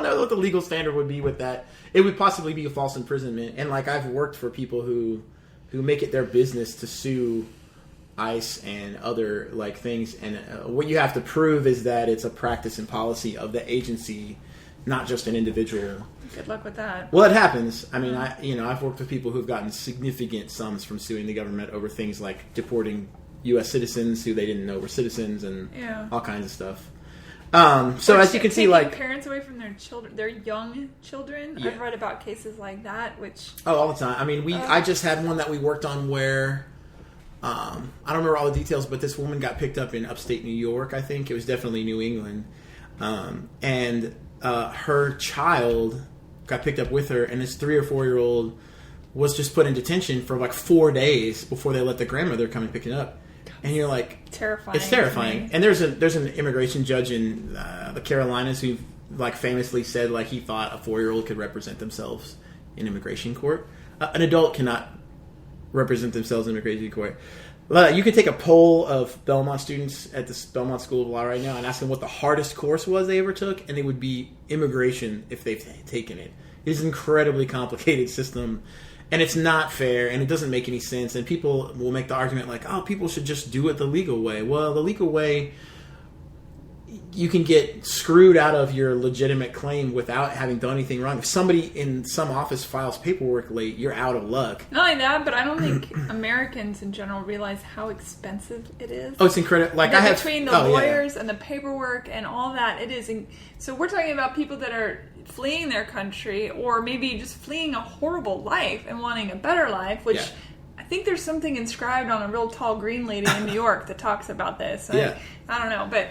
know what the legal standard would be with that. It would possibly be a false imprisonment. And, like, I've worked for people who make it their business to sue ICE and other, like, things. And what you have to prove is that it's a practice and policy of the agency, not just an individual. Good luck with that. Well, it happens. I mean, I've worked with people who've gotten significant sums from suing the government over things like deporting U.S. citizens who they didn't know were citizens and all kinds of stuff. So as you can see, like, parents away from their children, their young children. Yeah. I've read about cases like that, which all the time. I mean, I just had one that we worked on where I don't remember all the details, but this woman got picked up in upstate New York. I think it was definitely New England, and her child got picked up with her, and this 3 or 4 year old was just put in detention for like 4 days before they let the grandmother come and pick it up. And you're like, terrifying. It's terrifying. And there's an immigration judge in the Carolinas who, like, famously said, like, he thought a 4-year-old could represent themselves in immigration court. An adult cannot represent themselves in immigration court. You could take a poll of Belmont students at the Belmont School of Law right now and ask them what the hardest course was they ever took, and it would be immigration if they've taken it. It is an incredibly complicated system, and it's not fair, and it doesn't make any sense. And people will make the argument like, oh, people should just do it the legal way. Well, the legal way, you can get screwed out of your legitimate claim without having done anything wrong. If somebody in some office files paperwork late, you're out of luck. Not only that, but I don't think Americans in general realize how expensive it is. Oh, it's incredible. Like, between the lawyers and the paperwork and all that, it is. So we're talking about people that are fleeing their country, or maybe just fleeing a horrible life and wanting a better life, which I think there's something inscribed on a real tall green lady in New York that talks about this. I don't know, but...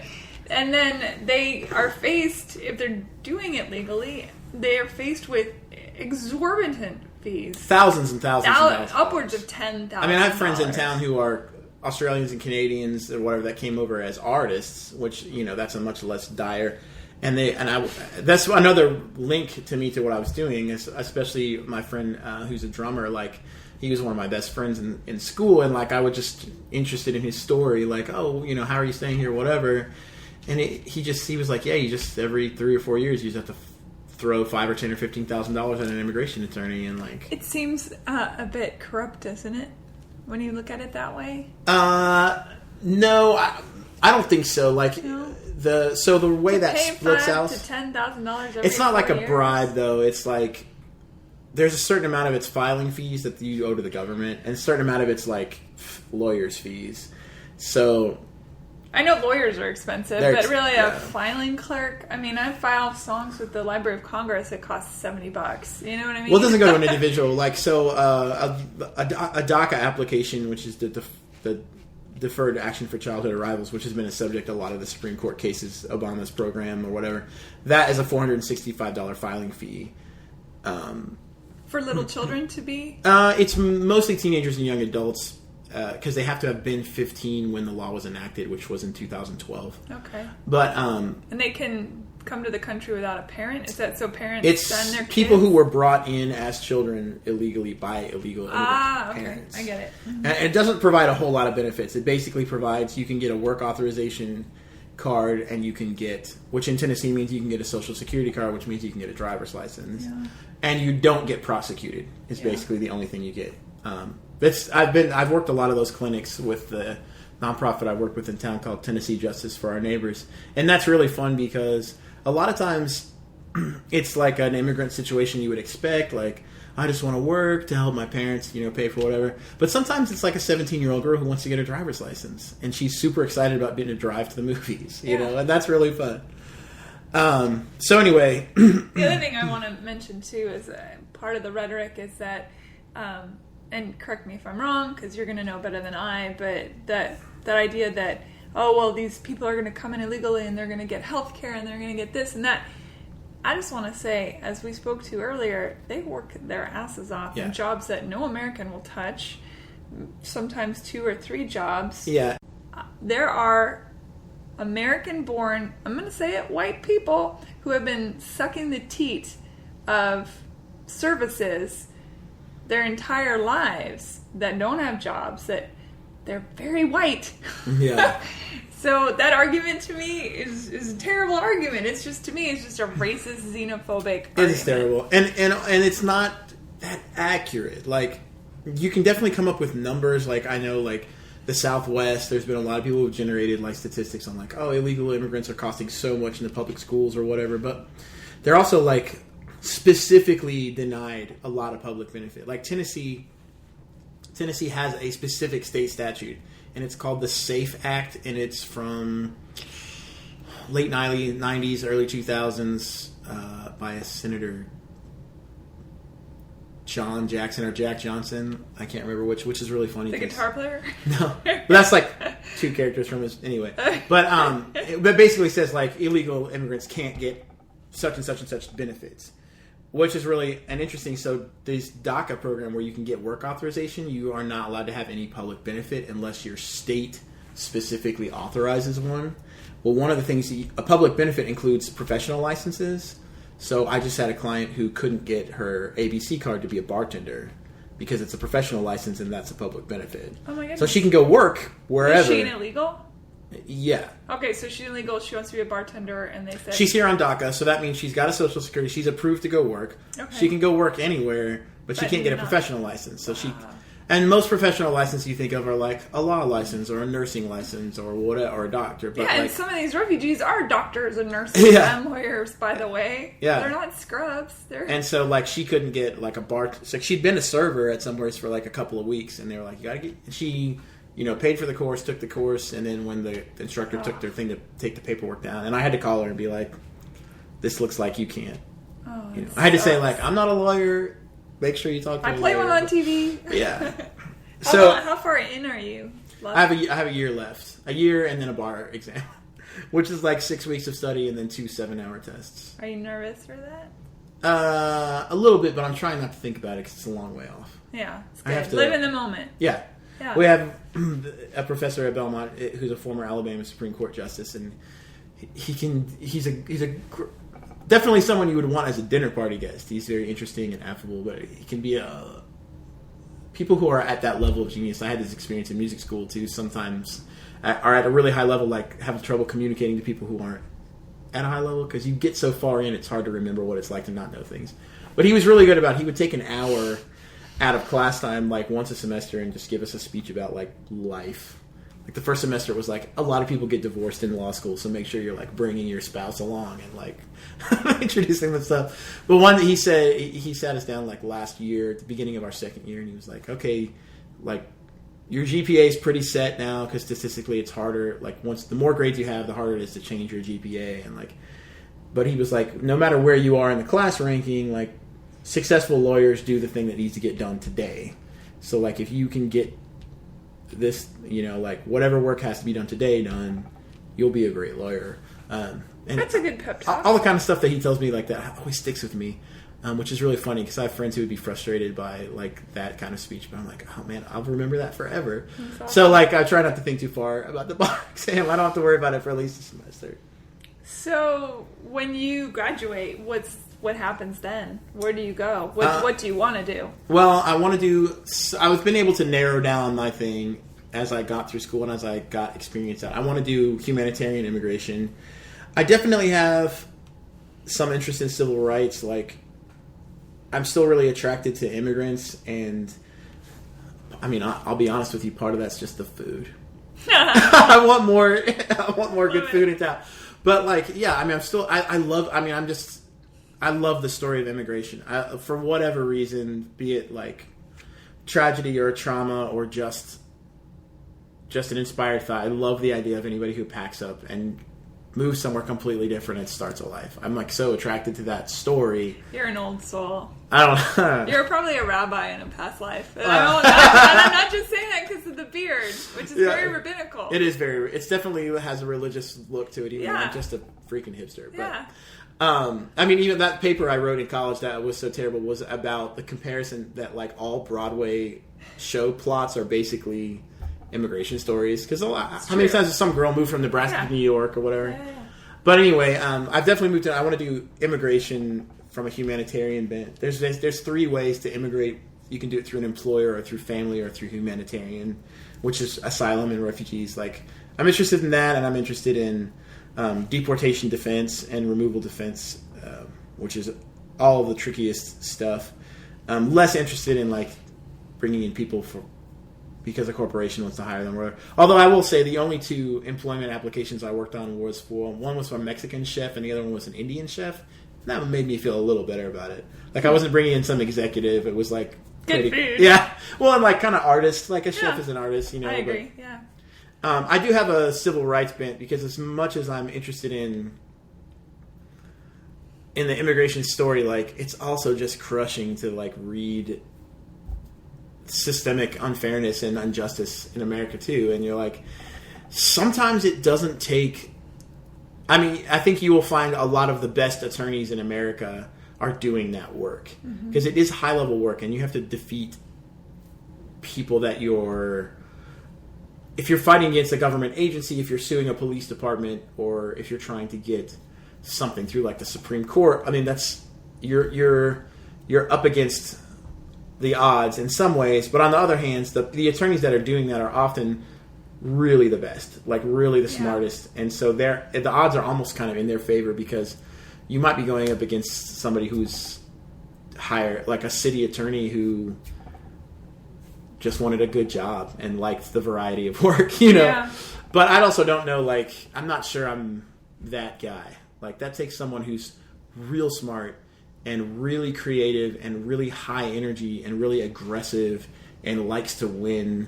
And then they are faced, if they're doing it legally, they are faced with exorbitant fees. Thousands and thousands and thousands. Upwards of $10,000. I mean, I have friends in town who are Australians and Canadians or whatever that came over as artists, which, you know, that's a much less dire. And that's another link to me to what I was doing, is especially my friend who's a drummer. Like, he was one of my best friends in school, and, like, I was just interested in his story. Like, oh, you know, how are you staying here, whatever. And he was like, yeah, you just every 3 or 4 years you just have to throw $5,000 or $10,000 or $15,000 at an immigration attorney, and, like, it seems a bit corrupt, doesn't it? when you look at it that way? No, I don't think so. Like No? the way that splits out to $10,000 it's not like a years? bribe though. It's like there's a certain amount of its filing fees that you owe to the government, and a certain amount of it's like lawyers' fees. So I know lawyers are expensive, but really a filing clerk. I mean, I file songs with the Library of Congress. It costs $70. You know what I mean? Well, it doesn't go to an individual. Like a DACA application, which is the Deferred Action for Childhood Arrivals, which has been a subject of a lot of the Supreme Court cases, Obama's program or whatever. That is a $465 filing fee. For little children to be? It's mostly teenagers and young adults because they have to have been 15 when the law was enacted, which was in 2012. Okay. But and they can come to the country without a parent? Is that so parents send their kids? People who were brought in as children illegally by illegal parents. I get it. Mm-hmm. And it doesn't provide a whole lot of benefits. It basically provides you can get a work authorization card, and you can get, which in Tennessee means you can get a social security card, which means you can get a driver's license, and you don't get prosecuted. Is basically the only thing you get. I've worked a lot of those clinics with the nonprofit I work with in town called Tennessee Justice for Our Neighbors, and that's really fun because a lot of times it's like an immigrant situation you would expect, like I just want to work to help my parents, pay for whatever. But sometimes it's like a 17-year-old girl who wants to get a driver's license, and she's super excited about being able to drive to the movies, and that's really fun. So anyway, the other thing I want to mention too is part of the rhetoric is that, and correct me if I'm wrong because you're going to know better than I, but that idea that these people are going to come in illegally and they're going to get health care and they're going to get this and that. I just want to say, as we spoke to earlier, they work their asses off in jobs that no American will touch, sometimes 2 or 3 jobs. Yeah. There are American-born, I'm going to say it, white people who have been sucking the teat of services their entire lives that don't have jobs, that they're very white. Yeah. So that argument to me is a terrible argument. It's just, to me, it's just a racist, xenophobic argument. It is terrible. And it's not that accurate. Like, you can definitely come up with numbers. Like, I know, like, the Southwest, there's been a lot of people who've generated, like, statistics on, like, illegal immigrants are costing so much in the public schools or whatever. But they're also, like, specifically denied a lot of public benefit. Like, Tennessee has a specific state statute, and it's called the SAFE Act, and it's from late 90s, early 2000s by a Senator John Jackson or Jack Johnson. I can't remember which is really funny. The guitar player? No. But that's like 2 characters from his... Anyway. But basically says, like, illegal immigrants can't get such and such and such benefits. Which is really an interesting... So this DACA program where you can get work authorization, you are not allowed to have any public benefit unless your state specifically authorizes one. Well, one of the things... A public benefit includes professional licenses. So I just had a client who couldn't get her ABC card to be a bartender because it's a professional license and that's a public benefit. Oh my goodness. So she can go work wherever. Is she illegal? Yeah. Okay, so she's illegal. She wants to be a bartender, and they said... She's here on DACA, so that means she's got a Social Security. She's approved to go work. Okay. She can go work anywhere, but she can't get a professional license. So she... And most professional licenses you think of are like a law license or a nursing license or whatever, or a doctor. But and some of these refugees are doctors and nurses and lawyers, by the way. Yeah. They're not scrubs. And so, like, she couldn't get, like, a bar... So she'd been a server at some place for, like, a couple of weeks, and they were like, you gotta get... She... paid for the course, took the course, and then when the instructor took their thing to take the paperwork down, and I had to call her and be like, this looks like you can't. I had to say, like, I'm not a lawyer. Make sure you talk to I play one on TV. Yeah. How far in are you? I have a year left. A year and then a bar exam, which is like 6 weeks of study and then 2 7-hour tests. Are you nervous for that? A little bit, but I'm trying not to think about it because it's a long way off. Yeah, it's good. I have to live in the moment. Yeah. Yeah. We have a professor at Belmont who's a former Alabama Supreme Court justice, and he's definitely someone you would want as a dinner party guest. He's very interesting and affable, but he can be people who are at that level of genius. I had this experience in music school too. Sometimes are at a really high level, like have trouble communicating to people who aren't at a high level because you get so far in, it's hard to remember what it's like to not know things. But he was really good about. He would take an hour out of class time, like once a semester, and just give us a speech about like life. Like the first semester was like, a lot of people get divorced in law school, so make sure you're like bringing your spouse along and like introducing them stuff. But one that he said, he sat us down like last year at the beginning of our second year, and he was like, okay, like your GPA is pretty set now because statistically it's harder. Like the more grades you have, the harder it is to change your GPA. And like, but he was like, no matter where you are in the class ranking, like successful lawyers do the thing that needs to get done today. So like if you can get this, you know, like whatever work has to be done today done, you'll be a great lawyer. And that's a good pep talk. All the kind of stuff that he tells me like that always sticks with me, which is really funny because I have friends who would be frustrated by like that kind of speech, but I'm like, oh man, I'll remember that forever. Awesome. So like I try not to think too far about the bar exam. I don't have to worry about it for at least a semester. So when you graduate, what happens then? Where do you go? What do you want to do? Well, I was been able to narrow down my thing as I got through school and as I got experience out. I want to do humanitarian immigration. I definitely have some interest in civil rights. Like, I'm still really attracted to immigrants, and I mean, I'll be honest with you, part of that's just the food. I want more good food in town. But like, yeah, I mean, I love the story of immigration. For whatever reason, be it like tragedy or a trauma or just an inspired thought, I love the idea of anybody who packs up and moves somewhere completely different and starts a life. I'm like so attracted to that story. You're an old soul. I don't know. You're probably a rabbi in a past life. And I'm not just saying that because of the beard, which is very rabbinical. It is it definitely has a religious look to it, even though I'm just a freaking hipster. Yeah. But, I mean, even that paper I wrote in college that was so terrible was about the comparison that like all Broadway show plots are basically immigration stories. Because how many times has some girl moved from Nebraska to New York or whatever? Yeah. But anyway, I've definitely moved to. I want to do immigration from a humanitarian bent. There's 3 ways to immigrate. You can do it through an employer or through family or through humanitarian, which is asylum and refugees. Like, I'm interested in that, and I'm interested in deportation defense and removal defense, which is all the trickiest stuff. Less interested in like bringing in people because a corporation wants to hire them. Although I will say the only 2 employment applications I worked on one was for a Mexican chef and the other one was an Indian chef. That made me feel a little better about it. Like I wasn't bringing in some executive. It was like good food. Yeah. Well, I'm like kind of artist. Like a chef is an artist, you know. I agree. Yeah. I do have a civil rights bent because as much as I'm interested in the immigration story, like it's also just crushing to like read systemic unfairness and injustice in America too. And you're like, sometimes it doesn't take. I mean, I think you will find a lot of the best attorneys in America are doing that work because it is high level work, and you have to defeat people that if you're fighting against a government agency, if you're suing a police department, or if you're trying to get something through like the Supreme Court. I mean, that's you're up against the odds in some ways, but on the other hand, the attorneys that are doing that are often really the best, like really the smartest, and so the odds are almost kind of in their favor because you might be going up against somebody who's higher, like a city attorney who just wanted a good job and liked the variety of work, you know. Yeah. But I also don't know, like, I'm not sure I'm that guy. Like, that takes someone who's real smart and really creative and really high energy and really aggressive and likes to win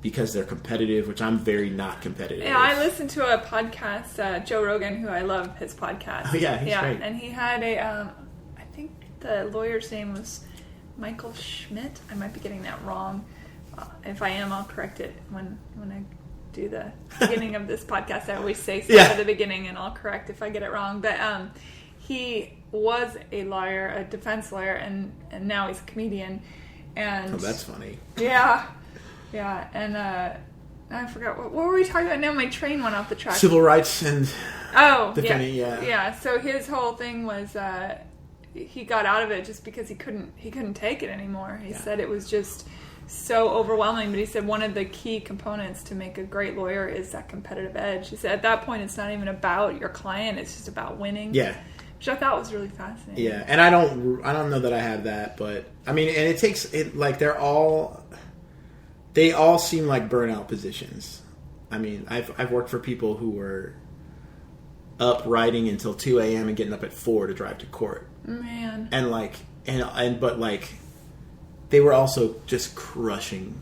because they're competitive, which I'm very not competitive. Yeah, I listened to a podcast, Joe Rogan, who I love his podcast. Oh, yeah, he's great. And he had I think the lawyer's name was Michael Schmidt. I might be getting that wrong. If I am, I'll correct it when I do the beginning of this podcast. I always say stuff at the beginning, and I'll correct if I get it wrong. But he was a lawyer, a defense lawyer, and now he's a comedian. And that's funny. Yeah. Yeah, and I forgot, what were we talking about now? My train went off the track. Civil rights and defending, Yeah, so his whole thing was he got out of it just because he couldn't take it anymore. He said it was just so overwhelming, but he said one of the key components to make a great lawyer is that competitive edge. He said at that point it's not even about your client, it's just about winning. Yeah. which I thought was really fascinating. Yeah, and I don't know that I have that, but I mean, and it takes it like they all seem like burnout positions. I mean, I've worked for people who were up writing until 2 a.m. and getting up at 4 to drive to court. Man. And but they were also just crushing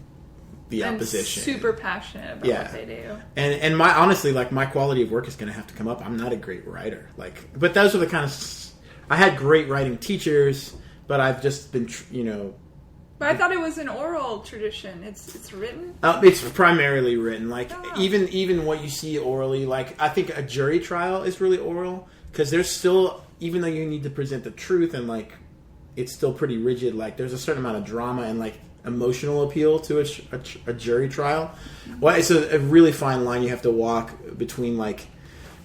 the opposition. Super passionate about what they do. And honestly, my quality of work is going to have to come up. I'm not a great writer. But those are the kind of... I had great writing teachers, but I've just been, But I thought it was an oral tradition. It's written? It's primarily written. Even what you see orally, I think a jury trial is really oral, because there's still, even though you need to present the truth and it's still pretty rigid, there's a certain amount of drama and emotional appeal to a jury trial. Well, it's a really fine line you have to walk between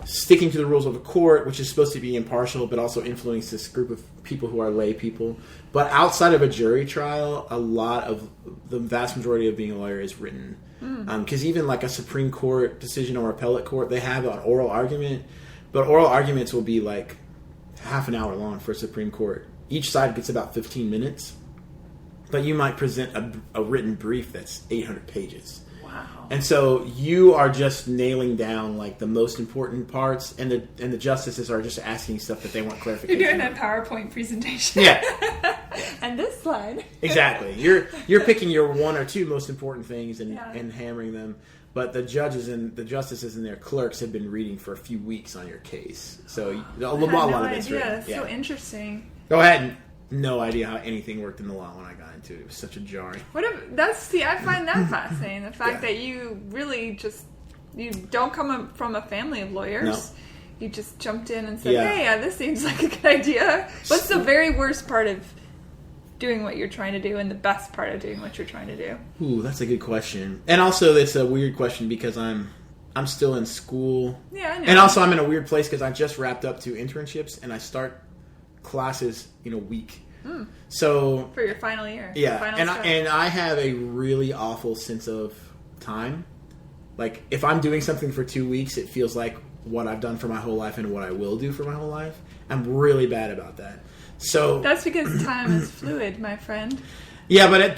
sticking to the rules of a court, which is supposed to be impartial, but also influence this group of people who are lay people. But outside of a jury trial, the vast majority of being a lawyer is written. Because even a Supreme Court decision or appellate court, they have an oral argument, but oral arguments will be half an hour long for a Supreme Court. Each side gets about 15 minutes, but you might present a written brief that's 800 pages. Wow. And so you are just nailing down the most important parts, and the justices are just asking stuff that they want clarification. You're doing a PowerPoint presentation. Yeah. And this slide. Exactly. You're picking your one or two most important things and hammering them. But the judges and the justices and their clerks have been reading for a few weeks on your case. So a lot of it's written. That's so interesting. Go ahead and no idea how anything worked in the law when I got into it. It was such a jarring. I find that fascinating. The fact that you really you don't come from a family of lawyers. No. You just jumped in and said, hey, this seems like a good idea. What's the very worst part of doing what you're trying to do and the best part of doing what you're trying to do? Ooh, that's a good question. And also it's a weird question because I'm still in school. Yeah, I know. And also I'm in a weird place because I just wrapped up 2 internships and I start classes in a week. So for your final year. Yeah. And I have a really awful sense of time. If I'm doing something for 2 weeks, it feels like what I've done for my whole life and what I will do for my whole life. I'm really bad about that. So that's because time is fluid, my friend. Yeah, but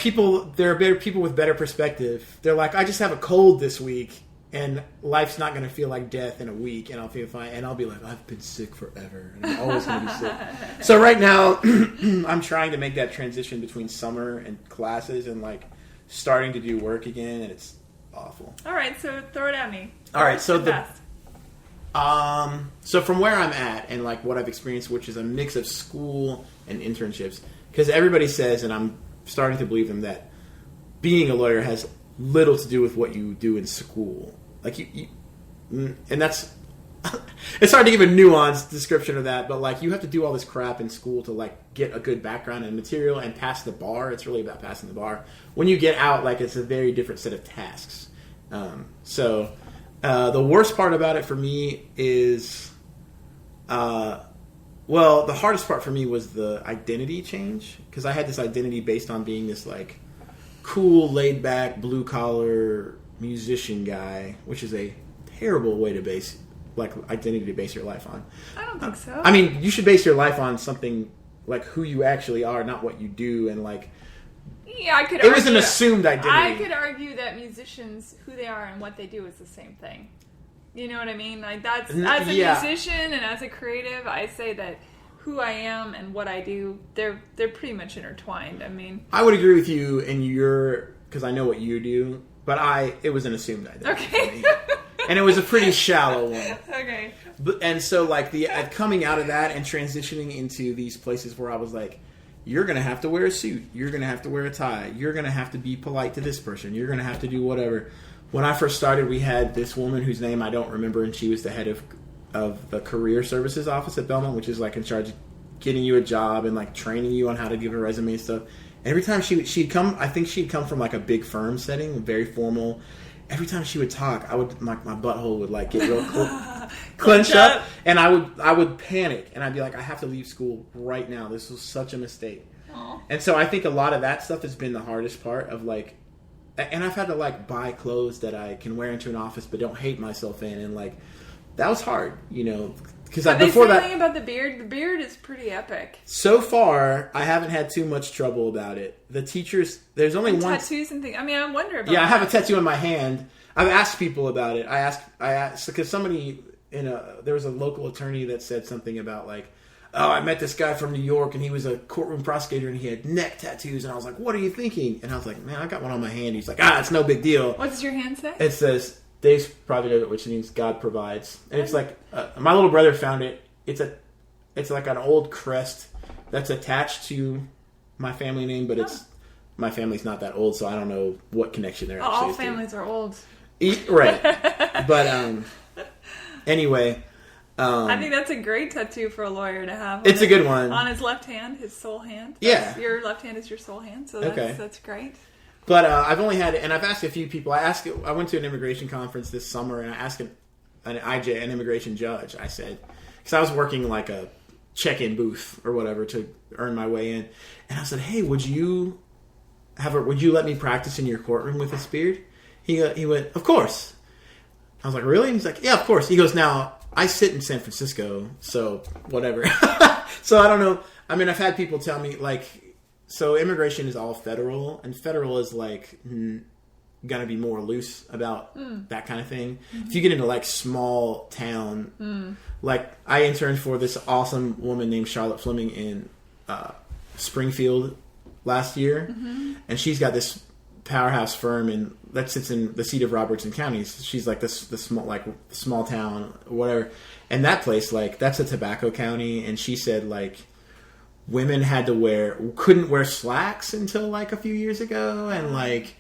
there are people with better perspective. They're like, I just have a cold this week, and life's not going to feel like death in a week, and I'll feel fine. And I'll be like, I've been sick forever, and I'm always going to be sick. So right now, I'm trying to make that transition between summer and classes and starting to do work again, and it's awful. All right, so throw it at me. All right, so so from where I'm at and what I've experienced, which is a mix of school and internships, because everybody says, and I'm starting to believe them, that being a lawyer has little to do with what you do in school. And that's it's hard to give a nuanced description of that, but you have to do all this crap in school to get a good background and material and pass the bar. It's really about passing the bar. When you get out, it's a very different set of tasks. The worst part about it for me is, the hardest part for me was the identity change, because I had this identity based on being this cool, laid back, blue collar musician guy, which is a terrible way to base identity to base your life on. I don't think so. I mean, you should base your life on something who you actually are, not what you do, and yeah, I could. It was an assumed identity. I could argue that musicians, who they are and what they do, is the same thing. You know what I mean? That's as a musician and as a creative, I say that who I am and what I do, they're pretty much intertwined. I mean, I would agree with you, and because I know what you do, but it was an assumed identity. Okay. And it was a pretty shallow one. Okay. And so, coming out of that and transitioning into these places where I was like, you're going to have to wear a suit. You're going to have to wear a tie. You're going to have to be polite to this person. You're going to have to do whatever. When I first started, we had this woman whose name I don't remember, and she was the head of the career services office at Belmont, which is in charge of getting you a job and training you on how to give a resume and stuff. And every time she'd come, I think she'd come from a big firm setting, very formal. Every time she would talk, my butthole would get real clenched up, and I would panic, and I'd be like, I have to leave school right now. This was such a mistake. Aww. And so I think a lot of that stuff has been the hardest part of and I've had to buy clothes that I can wear into an office but don't hate myself in, and that was hard, because before that, about the beard is pretty epic. So far, I haven't had too much trouble about it. The teachers, there's only one tattoos and things. I mean, I wonder about. Yeah, I have a tattoo on my hand. I've asked people about it. I asked because somebody there was a local attorney that said something about like, oh, I met this guy from New York and he was a courtroom prosecutor and he had neck tattoos, and I was like, what are you thinking? And I was like, man, I got one on my hand. He's like, it's no big deal. What does your hand say? It says Dave's provided, which means God provides, and it's like my little brother found it. It's like an old crest that's attached to my family name, but my family's not that old, so I don't know what connection there actually is. All families are old, right? But anyway. I think that's a great tattoo for a lawyer to have. It's a good one. On his left hand, his sole hand. Your left hand is your sole hand, so that's great. But I've only had, and I've asked a few people. I went to an immigration conference this summer, and I asked an immigration judge. I said, because I was working like a check-in booth or whatever to earn my way in, and I said, hey, would you let me practice in your courtroom with this beard? He went, of course. I was like, really? And he's like, yeah, of course. He goes, now, I sit in San Francisco, so whatever. So I don't know. I mean, I've had people tell me, like, so immigration is all federal, and federal is, like, going to be more loose about that kind of thing. Mm-hmm. If you get into, like, small town, like, I interned for this awesome woman named Charlotte Fleming in Springfield last year, and she's got this powerhouse firm that sits in the seat of Robertson County. She's like the small town, whatever. And that place, like, that's a tobacco county. And she said, like, women couldn't wear slacks until like a few years ago, and like,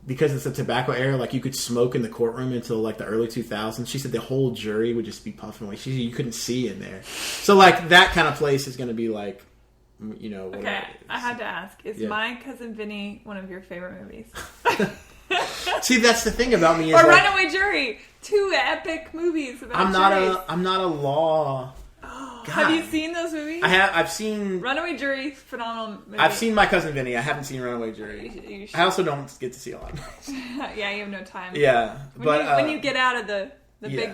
because it's a tobacco era, like you could smoke in the courtroom until like the early 2000s. She said the whole jury would just be puffing away. You couldn't see in there. So like that kind of place is going to be like, you know. Okay, I had to ask: is My Cousin Vinny one of your favorite movies? See, that's the thing about me. Is or like, Runaway Jury, two epic movies about juries. I'm not a law. God. Have you seen those movies? I've seen Runaway Jury, phenomenal movie. I've seen My Cousin Vinny. I haven't seen Runaway Jury. I also don't get to see a lot of movies. Yeah, you have no time. Yeah, when you get out of the big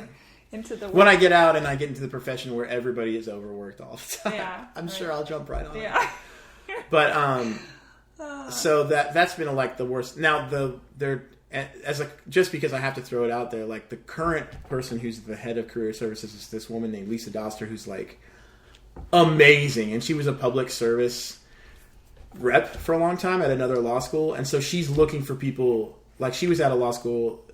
into the work. When I get out and I get into the profession where everybody is overworked all the time, yeah, I'm sure I'll jump right on. Yeah, but so that's been like the worst. Now just because I have to throw it out there, like the current person who's the head of career services is this woman named Lisa Doster, who's like amazing, and she was a public service rep for a long time at another law school, and so she's looking for people. Like she was at a law school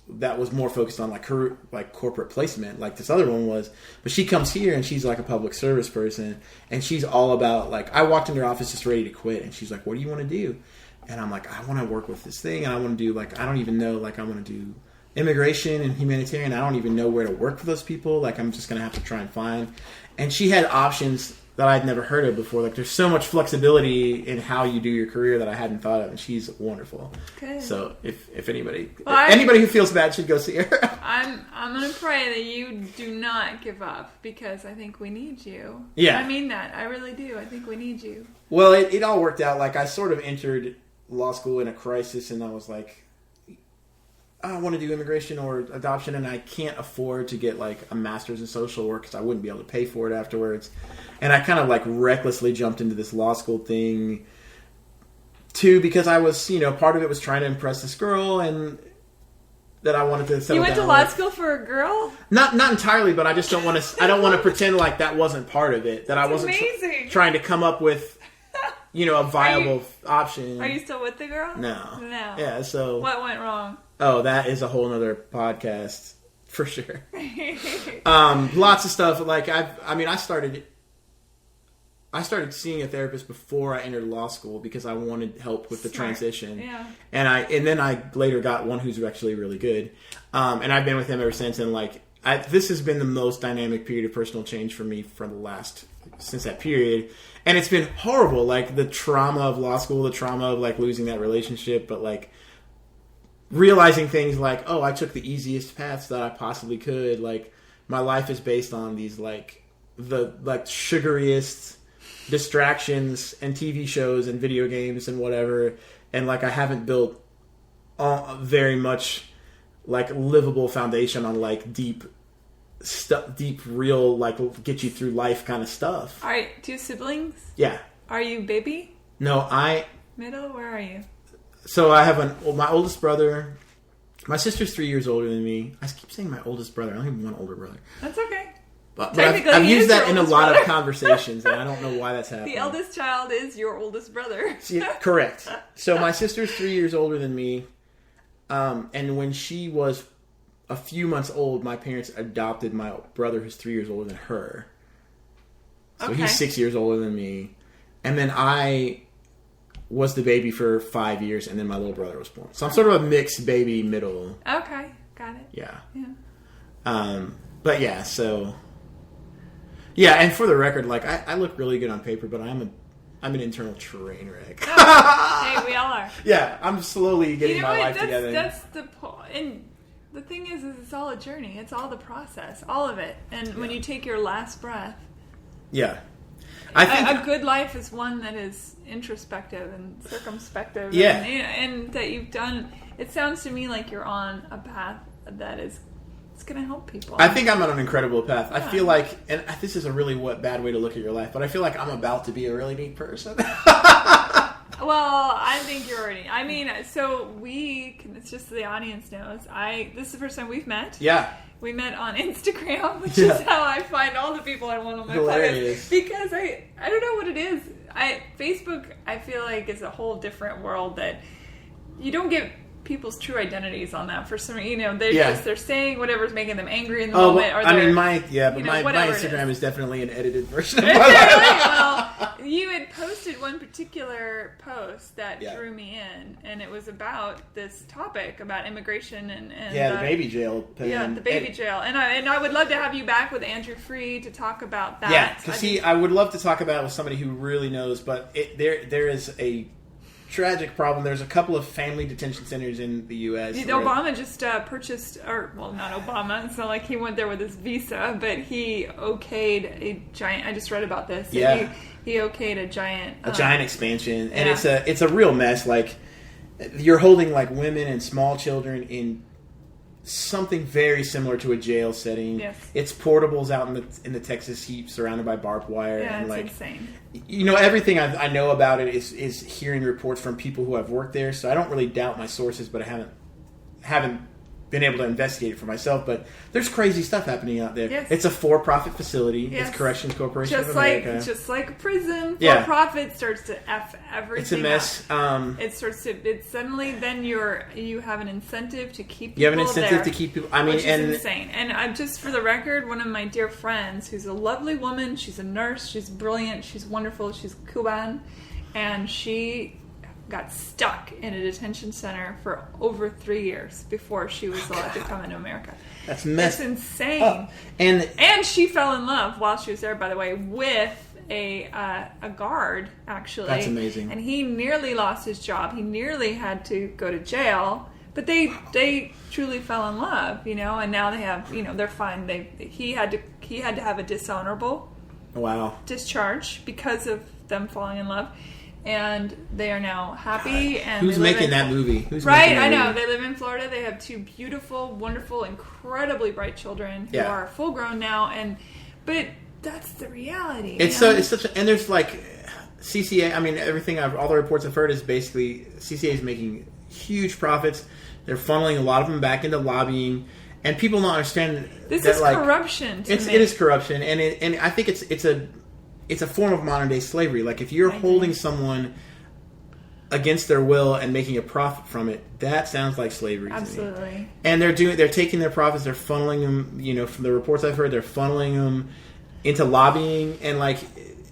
that was more focused on like her like corporate placement, like this other one was, but she comes here and she's like a public service person, and she's all about like, I walked into her office just ready to quit, and she's like, what do you want to do? And I'm like, I want to work with this thing, and I want to do like, I don't even know, like I want to do immigration and humanitarian. I don't even know where to work for those people. Like I'm just going to have to try and find. And she had options that I'd never heard of before. Like there's so much flexibility in how you do your career that I hadn't thought of, and she's wonderful. Good. So if anybody who feels bad should go see her. I'm going to pray that you do not give up, because I think we need you. Yeah. I mean that. I really do. I think we need you. Well, it all worked out. Like I sort of entered law school in a crisis, and I was like, I want to do immigration or adoption, and I can't afford to get like a master's in social work because I wouldn't be able to pay for it afterwards. And I kind of like recklessly jumped into this law school thing too, because I was, part of it was trying to impress this girl, and that I wanted to settle down. You went to law school for a girl? Not entirely, but I just don't want to. I don't want to pretend like that wasn't part of it. That I wasn't trying to come up with, a viable option. Are you still with the girl? No. Yeah. So what went wrong? Oh, that is a whole other podcast for sure. Lots of stuff. Like I started seeing a therapist before I entered law school because I wanted help with the transition. Yeah. And then I later got one who's actually really good. And I've been with him ever since. And this has been the most dynamic period of personal change for me since that period. And it's been horrible. Like the trauma of law school, the trauma of like losing that relationship, but like realizing things like, oh, I took the easiest paths that I possibly could. Like my life is based on these like the like sugariest distractions and TV shows and video games and whatever, and like I haven't built very much like livable foundation on like deep deep, real, like get you through life kind of stuff. All right, do you have siblings? Yeah. Are you baby? No, Middle? Where are you? So I have my oldest brother. My sister's 3 years older than me. I keep saying my oldest brother. I only have one older brother. That's okay. But I've used that in a lot of conversations, and I don't know why that's happening. The eldest child is your oldest brother. Correct. So my sister's 3 years older than me, and when she was a few months old, my parents adopted my brother who's 3 years older than her. So he's 6 years older than me. And then I was the baby for 5 years, and then my little brother was born. So I'm sort of a mixed baby middle. Okay, got it. Yeah. Yeah. But yeah, so... Yeah, and for the record, like, I look really good on paper, but I'm an internal train wreck. Hey, we all are. Yeah, I'm slowly getting my life together. That's the point. And the thing is it's all a journey. It's all the process, all of it. And when you take your last breath... Yeah. I think a good life is one that is introspective and circumspective. Yeah. And that you've done... It sounds to me like you're on a path that is... It's going to help people. I think I'm on an incredible path. Yeah. I feel like, and this is a really bad way to look at your life, but I feel like I'm about to be a really neat person. Well, I think you're already. I mean, so it's just so the audience knows. This is the first time we've met. Yeah. We met on Instagram, which is how I find all the people I want on my podcast. Because I don't know what it is. Facebook, I feel like, is a whole different world that you don't get people's true identities on that for some reason. They're saying whatever's making them angry in the moment. Or my Instagram is definitely an edited version of my life. Well, you had posted one particular post that drew me in, and it was about this topic about immigration and the baby jail. The baby jail, and I would love to have you back with Andrew Free to talk about that. Yeah, because I would love to talk about it with somebody who really knows, but there is a tragic problem. There's a couple of family detention centers in the U.S. Obama just purchased, not Obama. It's not like he went there with his visa, but he okayed a giant. I just read about this. Yeah, he okayed a giant expansion, and it's a real mess. Like, you're holding like women and small children in something very similar to a jail setting. Yes. It's portables out in the Texas heat, surrounded by barbed wire. Yeah, and it's insane. Everything I know about it is hearing reports from people who have worked there. So I don't really doubt my sources, but I haven't been able to investigate it for myself. But there's crazy stuff happening out there. Yes. It's a for-profit facility. Yes. It's Corrections Corporation of America. Just like a prison, for-profit starts to F everything. It's a mess. It's suddenly then you have an incentive to keep people there. You have an incentive to keep people. Which is insane. And I'm just, for the record, one of my dear friends who's a lovely woman. She's a nurse. She's brilliant. She's wonderful. She's Cuban, and she got stuck in a detention center for over 3 years before she was allowed to come into America. That's messed. It's insane. And she fell in love while she was there, by the way, with a guard, actually. That's amazing. And he nearly lost his job. He nearly had to go to jail. But they truly fell in love, and now they have, they're fine. He had to have a dishonorable discharge because of them falling in love. And they are now happy. And who's making that movie? I know. They live in Florida. They have two beautiful, wonderful, incredibly bright children who are full grown now. But that's the reality. It's such and there's like CCA. I mean, all the reports I've heard is basically CCA is making huge profits. They're funneling a lot of them back into lobbying, and people don't understand this is corruption. It is corruption, and I think it's a form of modern day slavery. Like, if you're holding someone against their will and making a profit from it, that sounds like slavery. Absolutely. To me. And they're taking their profits, they're funneling them, from the reports I've heard, they're funneling them into lobbying, and like,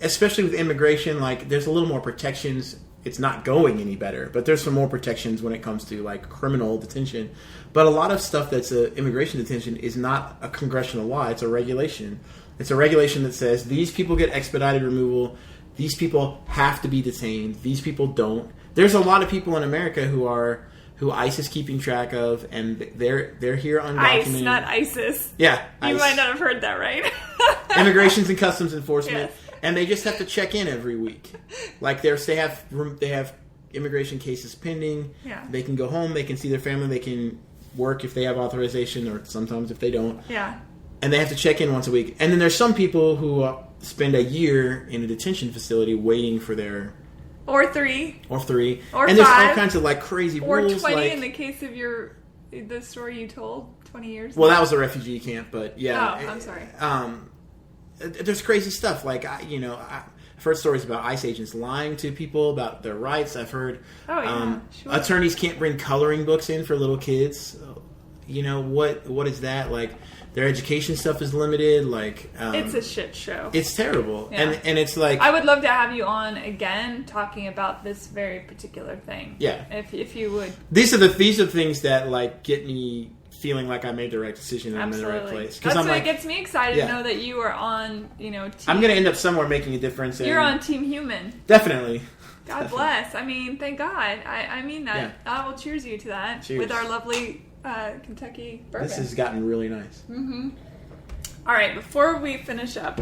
especially with immigration, like, there's a little more protections. It's not going any better, but there's some more protections when it comes to like criminal detention. But a lot of stuff that's immigration detention is not a congressional law, it's a regulation. It's a regulation that says these people get expedited removal. These people have to be detained. These people don't. There's a lot of people in America who ICE is keeping track of, and they're here undocumented. ICE, not ISIS. Yeah, ICE. You might not have heard that right. Immigrations and Customs Enforcement, yes. And they just have to check in every week. Like they have immigration cases pending. Yeah. They can go home. They can see their family. They can work if they have authorization, or sometimes if they don't. Yeah. And they have to check in once a week. And then there's some people who spend a year in a detention facility waiting for their... Or 3. Or 3. Or and 5. There's all kinds of like crazy or rules. Or 20 like, in the case of the story you told 20 years ago. Well, that was a refugee camp, but yeah. Oh, I'm sorry. There's crazy stuff. Like, I've heard stories about ICE agents lying to people about their rights. I've heard attorneys can't bring coloring books in for little kids. What is that? Like, their education stuff is limited. Like, it's a shit show. It's terrible. Yeah. And it's like... I would love to have you on again talking about this very particular thing. Yeah. If you would. These are things that, like, get me feeling like I made the right decision and I'm in the right place. That's what gets me excited to know that you are on, team. I'm going to end up somewhere making a difference. You're on Team Human. Definitely. God bless. I mean, thank God. I mean that. Yeah. I will cheers you to that. Cheers. With our lovely Kentucky bourbon. This has gotten really nice. Mm-hmm. All right, before we finish up,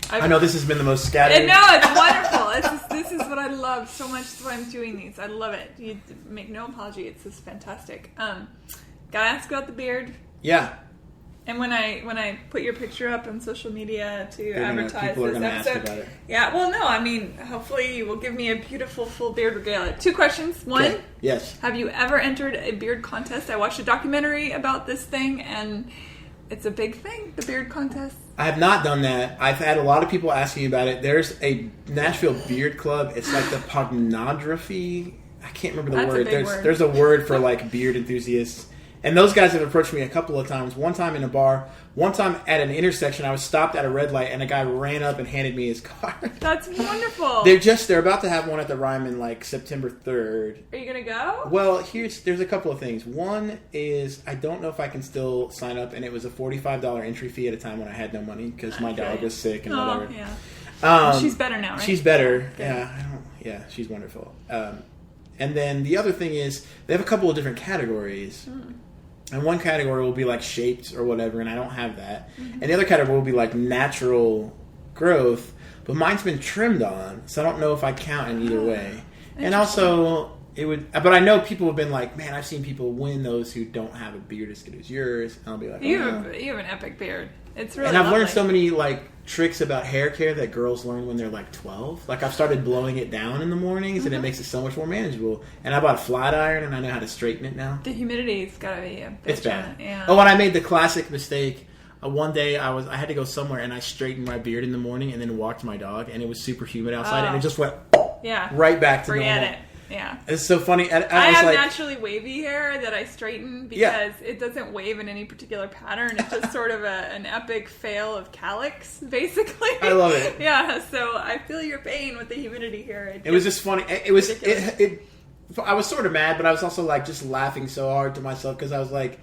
I know this has been the most scattered. No, it's wonderful. This is what I love so much. That's why I'm doing these. I love it. You make no apology. It's just fantastic. Gotta ask about the beard. Yeah. And when I put your picture up on social media to advertise people are this gonna episode, ask about it. Yeah. Well, no. I mean, hopefully you will give me a beautiful full beard regalia. 2 questions. One. Okay. Yes. Have you ever entered a beard contest? I watched a documentary about this thing, and it's a big thing. The beard contest. I have not done that. I've had a lot of people asking about it. There's a Nashville Beard Club. It's like the pognography. I can't remember the word. There's a word for like beard enthusiasts. And those guys have approached me a couple of times. One time in a bar. One time at an intersection. I was stopped at a red light, and a guy ran up and handed me his card. That's wonderful. They're about to have one at the Ryman like September 3rd. Are you going to go? Well, there's a couple of things. One is I don't know if I can still sign up, and it was a $45 entry fee at a time when I had no money because my dog was sick and whatever. Yeah. She's better now, right? She's better. Yeah, she's wonderful. And then the other thing is they have a couple of different categories. And one category will be like shaped or whatever, and I don't have that. Mm-hmm. And the other category will be like natural growth, but mine's been trimmed on, so I don't know if I count in either way. And also, but I know people have been like, man, I've seen people win those who don't have a beard as good as yours. And I'll be like, you have an epic beard. It's really And I've learned so many like tricks about hair care that girls learn when they're like 12. Like I've started blowing it down in the mornings, and it makes it so much more manageable. And I bought a flat iron, and I know how to straighten it now. The humidity's gotta be a bitch. It's bad. Yeah. Oh, and I made the classic mistake. One day I had to go somewhere, and I straightened my beard in the morning, and then walked my dog, and it was super humid outside, and it just went right back to normal. Forget it. Yeah. It's so funny. I have naturally wavy hair that I straighten because it doesn't wave in any particular pattern. It's just sort of an epic fail of calyx, basically. I love it. Yeah, so I feel your pain with the humidity here. It was just funny. I was sort of mad, but I was also like just laughing so hard to myself because I was like,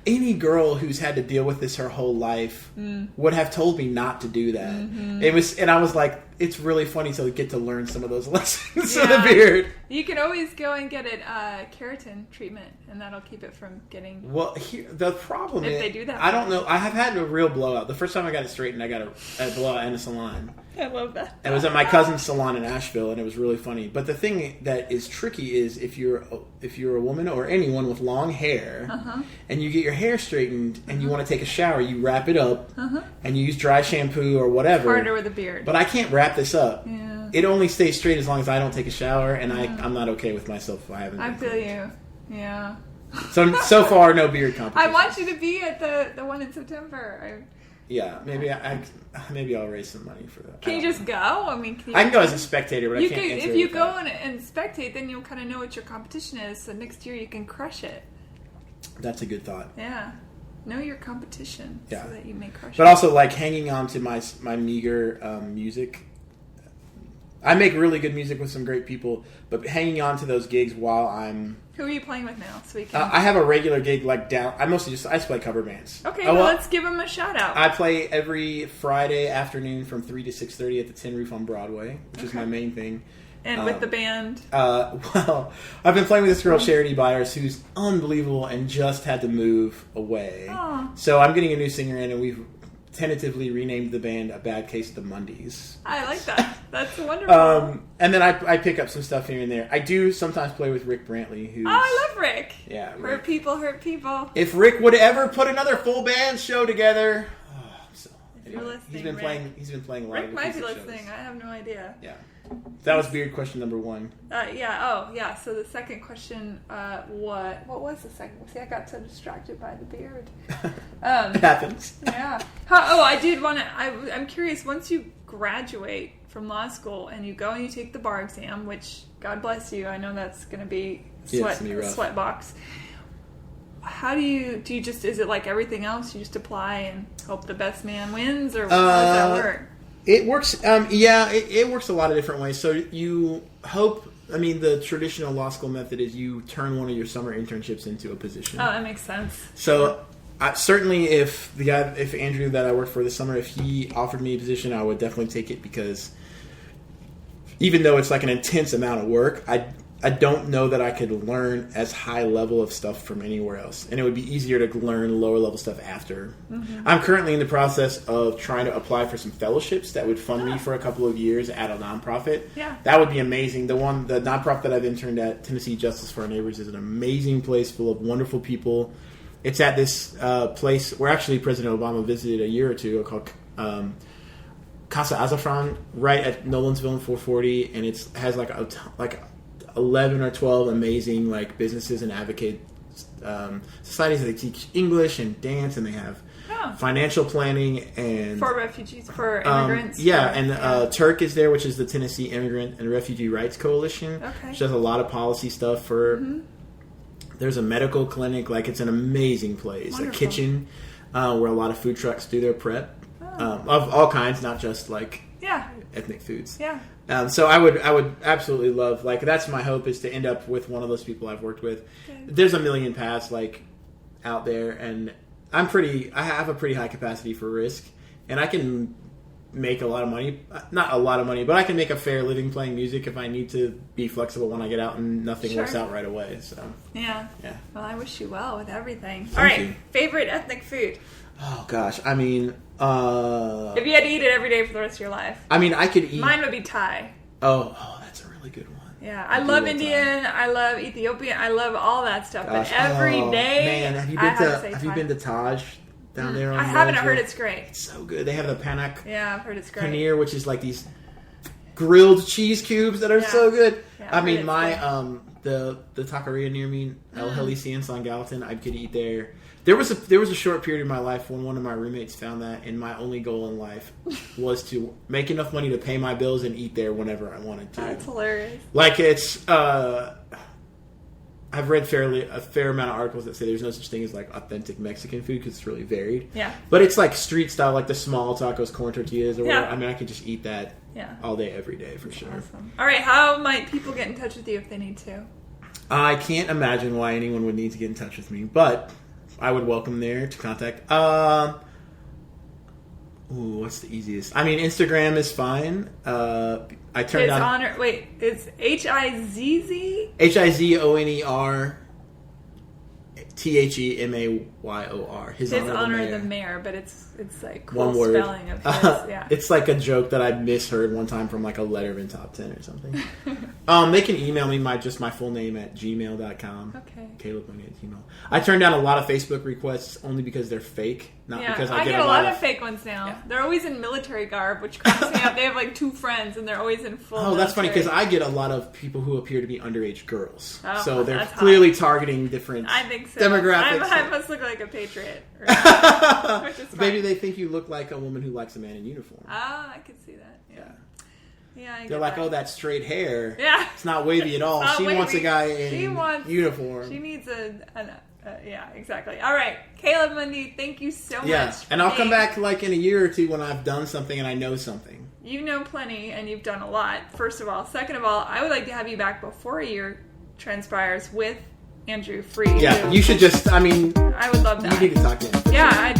any girl who's had to deal with this her whole life would have told me not to do that. Mm-hmm. And I was like, it's really funny to get to learn some of those lessons of the beard. You can always go and get it keratin treatment, and that'll keep it from getting... Well, the problem is... If they do that. I don't know. I have had a real blowout. The first time I got it straightened, I got a blowout in a salon. I love that. It was at my cousin's salon in Asheville, and it was really funny. But the thing that is tricky is if you're a woman or anyone with long hair, and you get your hair straightened, and you want to take a shower, you wrap it up, and you use dry shampoo or whatever. It's harder with a beard. But I can't wrap this up. Yeah. It only stays straight as long as I don't take a shower, and I'm not okay with myself if I haven't. I feel you. Yeah. So far, no beard competition. I want you to be at the one in September. Yeah, maybe I'll raise some money for that. Can you just go? I mean, I can go as a spectator, but I can't. If you go and spectate, then you'll kind of know what your competition is. So next year you can crush it. That's a good thought. Yeah, know your competition so that you may crush it. But also, like hanging on to my meager music. I make really good music with some great people, but hanging on to those gigs while I'm... Who are you playing with now? So we can... I have a regular gig like down... I just play cover bands. Okay, well, let's give them a shout out. I play every Friday afternoon from 3 to 6:30 at the Tin Roof on Broadway, which is my main thing. And with the band? Well, I've been playing with this girl, Charity Byers, who's unbelievable and just had to move away. Aww. So I'm getting a new singer in, and tentatively renamed the band A Bad Case of the Mundys. I like that. That's wonderful. And then I pick up some stuff here and there. I do sometimes play with Rick Brantley, who's... Oh, I love Rick. Yeah, Rick. Hurt people. If Rick would ever put another full band show together... You're listening, he's been playing a lot Rick of might be listening. Shows. I have no idea. Yeah. That was weird question number 1. Yeah. So the second question, what was the second? See, I got so distracted by the beard. It happens. Yeah. I did want to. I'm curious. Once you graduate from law school and you go and you take the bar exam, which God bless you, I know that's going to be sweat box. How do you just, is it like everything else? You just apply and hope the best man wins, or how does that work? It works, it works a lot of different ways. So you hope, the traditional law school method is you turn one of your summer internships into a position. Oh, that makes sense. So certainly if Andrew that I worked for this summer, if he offered me a position, I would definitely take it, because even though it's like an intense amount of work, I don't know that I could learn as high level of stuff from anywhere else. And it would be easier to learn lower level stuff after. Mm-hmm. I'm currently in the process of trying to apply for some fellowships that would fund me for a couple of years at a nonprofit. Yeah. That would be amazing. The nonprofit that I've interned at, Tennessee Justice for Our Neighbors, is an amazing place full of wonderful people. It's at this place where actually President Obama visited a year or two ago, called Casa Azafran, right at Nolensville and 440. And it has like 11 or 12 amazing businesses and advocate societies that they teach English and dance, and they have financial planning and for refugees, for immigrants. Turk is there, which is the Tennessee Immigrant and Refugee Rights Coalition, which does a lot of policy stuff for. Mm-hmm. There's a medical clinic. It's an amazing place. Wonderful. A kitchen where a lot of food trucks do their prep of all kinds, not just ethnic foods. Yeah. So I would absolutely love, that's my hope, is to end up with one of those people I've worked with. Good. There's a million paths out there, and I have a pretty high capacity for risk, and I can make a lot of money. Not a lot of money, but I can make a fair living playing music if I need to be flexible when I get out and nothing works out right away. So yeah. Well, I wish you well with everything. Thank you. Favorite ethnic food? Oh gosh, if you had to eat it every day for the rest of your life. I could eat. Mine would be Thai. Oh, that's a really good one. Yeah, I love Indian. Thai. I love Ethiopian. I love all that stuff. Gosh. But every day, man, have you been to Taj down there? I haven't. I heard it's great. It's so good. They have the panak. Yeah, I've heard it's great. Paneer, which is these grilled cheese cubes that are so good. Yeah, the taqueria near me, El Helisi in San Gallatin, I could eat there. There was a short period in my life when one of my roommates found that, and my only goal in life was to make enough money to pay my bills and eat there whenever I wanted to. That's hilarious. It's I've read a fair amount of articles that say there's no such thing as authentic Mexican food because it's really varied. Yeah. But it's street style, the small tacos, corn tortillas, or whatever. I could just eat that all day, every day for sure. Awesome. All right, how might people get in touch with you if they need to? I can't imagine why anyone would need to get in touch with me, but I would welcome there to contact. What's the easiest? Instagram is fine. I turned on. It's Hizzer? Hizoner Themayor. His Honor the Mayor, but it's cool one word. Spelling of his. Yeah. It's a joke that I misheard one time from a Letterman Top 10 or something. They can email me my full name at gmail.com. Okay. Caleb Mundy at gmail. I turn down a lot of Facebook requests only because they're fake. Because I get a lot of fake ones now. Yeah. They're always in military garb, which cracks me up. They have 2 friends, and they're always in full. Oh, that's funny because I get a lot of people who appear to be underage girls. Oh, so they're clearly targeting different demographics. I must look like a patriot. Maybe they think you look like a woman who likes a man in uniform. Oh, I could see that. Yeah. They're like, that straight hair. Yeah. It's not wavy at all. She wants a guy in uniform. She needs yeah, exactly. All right. Caleb Mundy, thank you so much. Yeah, and I'll come back in a year or two when I've done something and I know something. You know plenty and you've done a lot, first of all. Second of all, I would like to have you back before a year transpires with Andrew Freed. Yeah, you should just, I would love that. You need to talk to him. Yeah,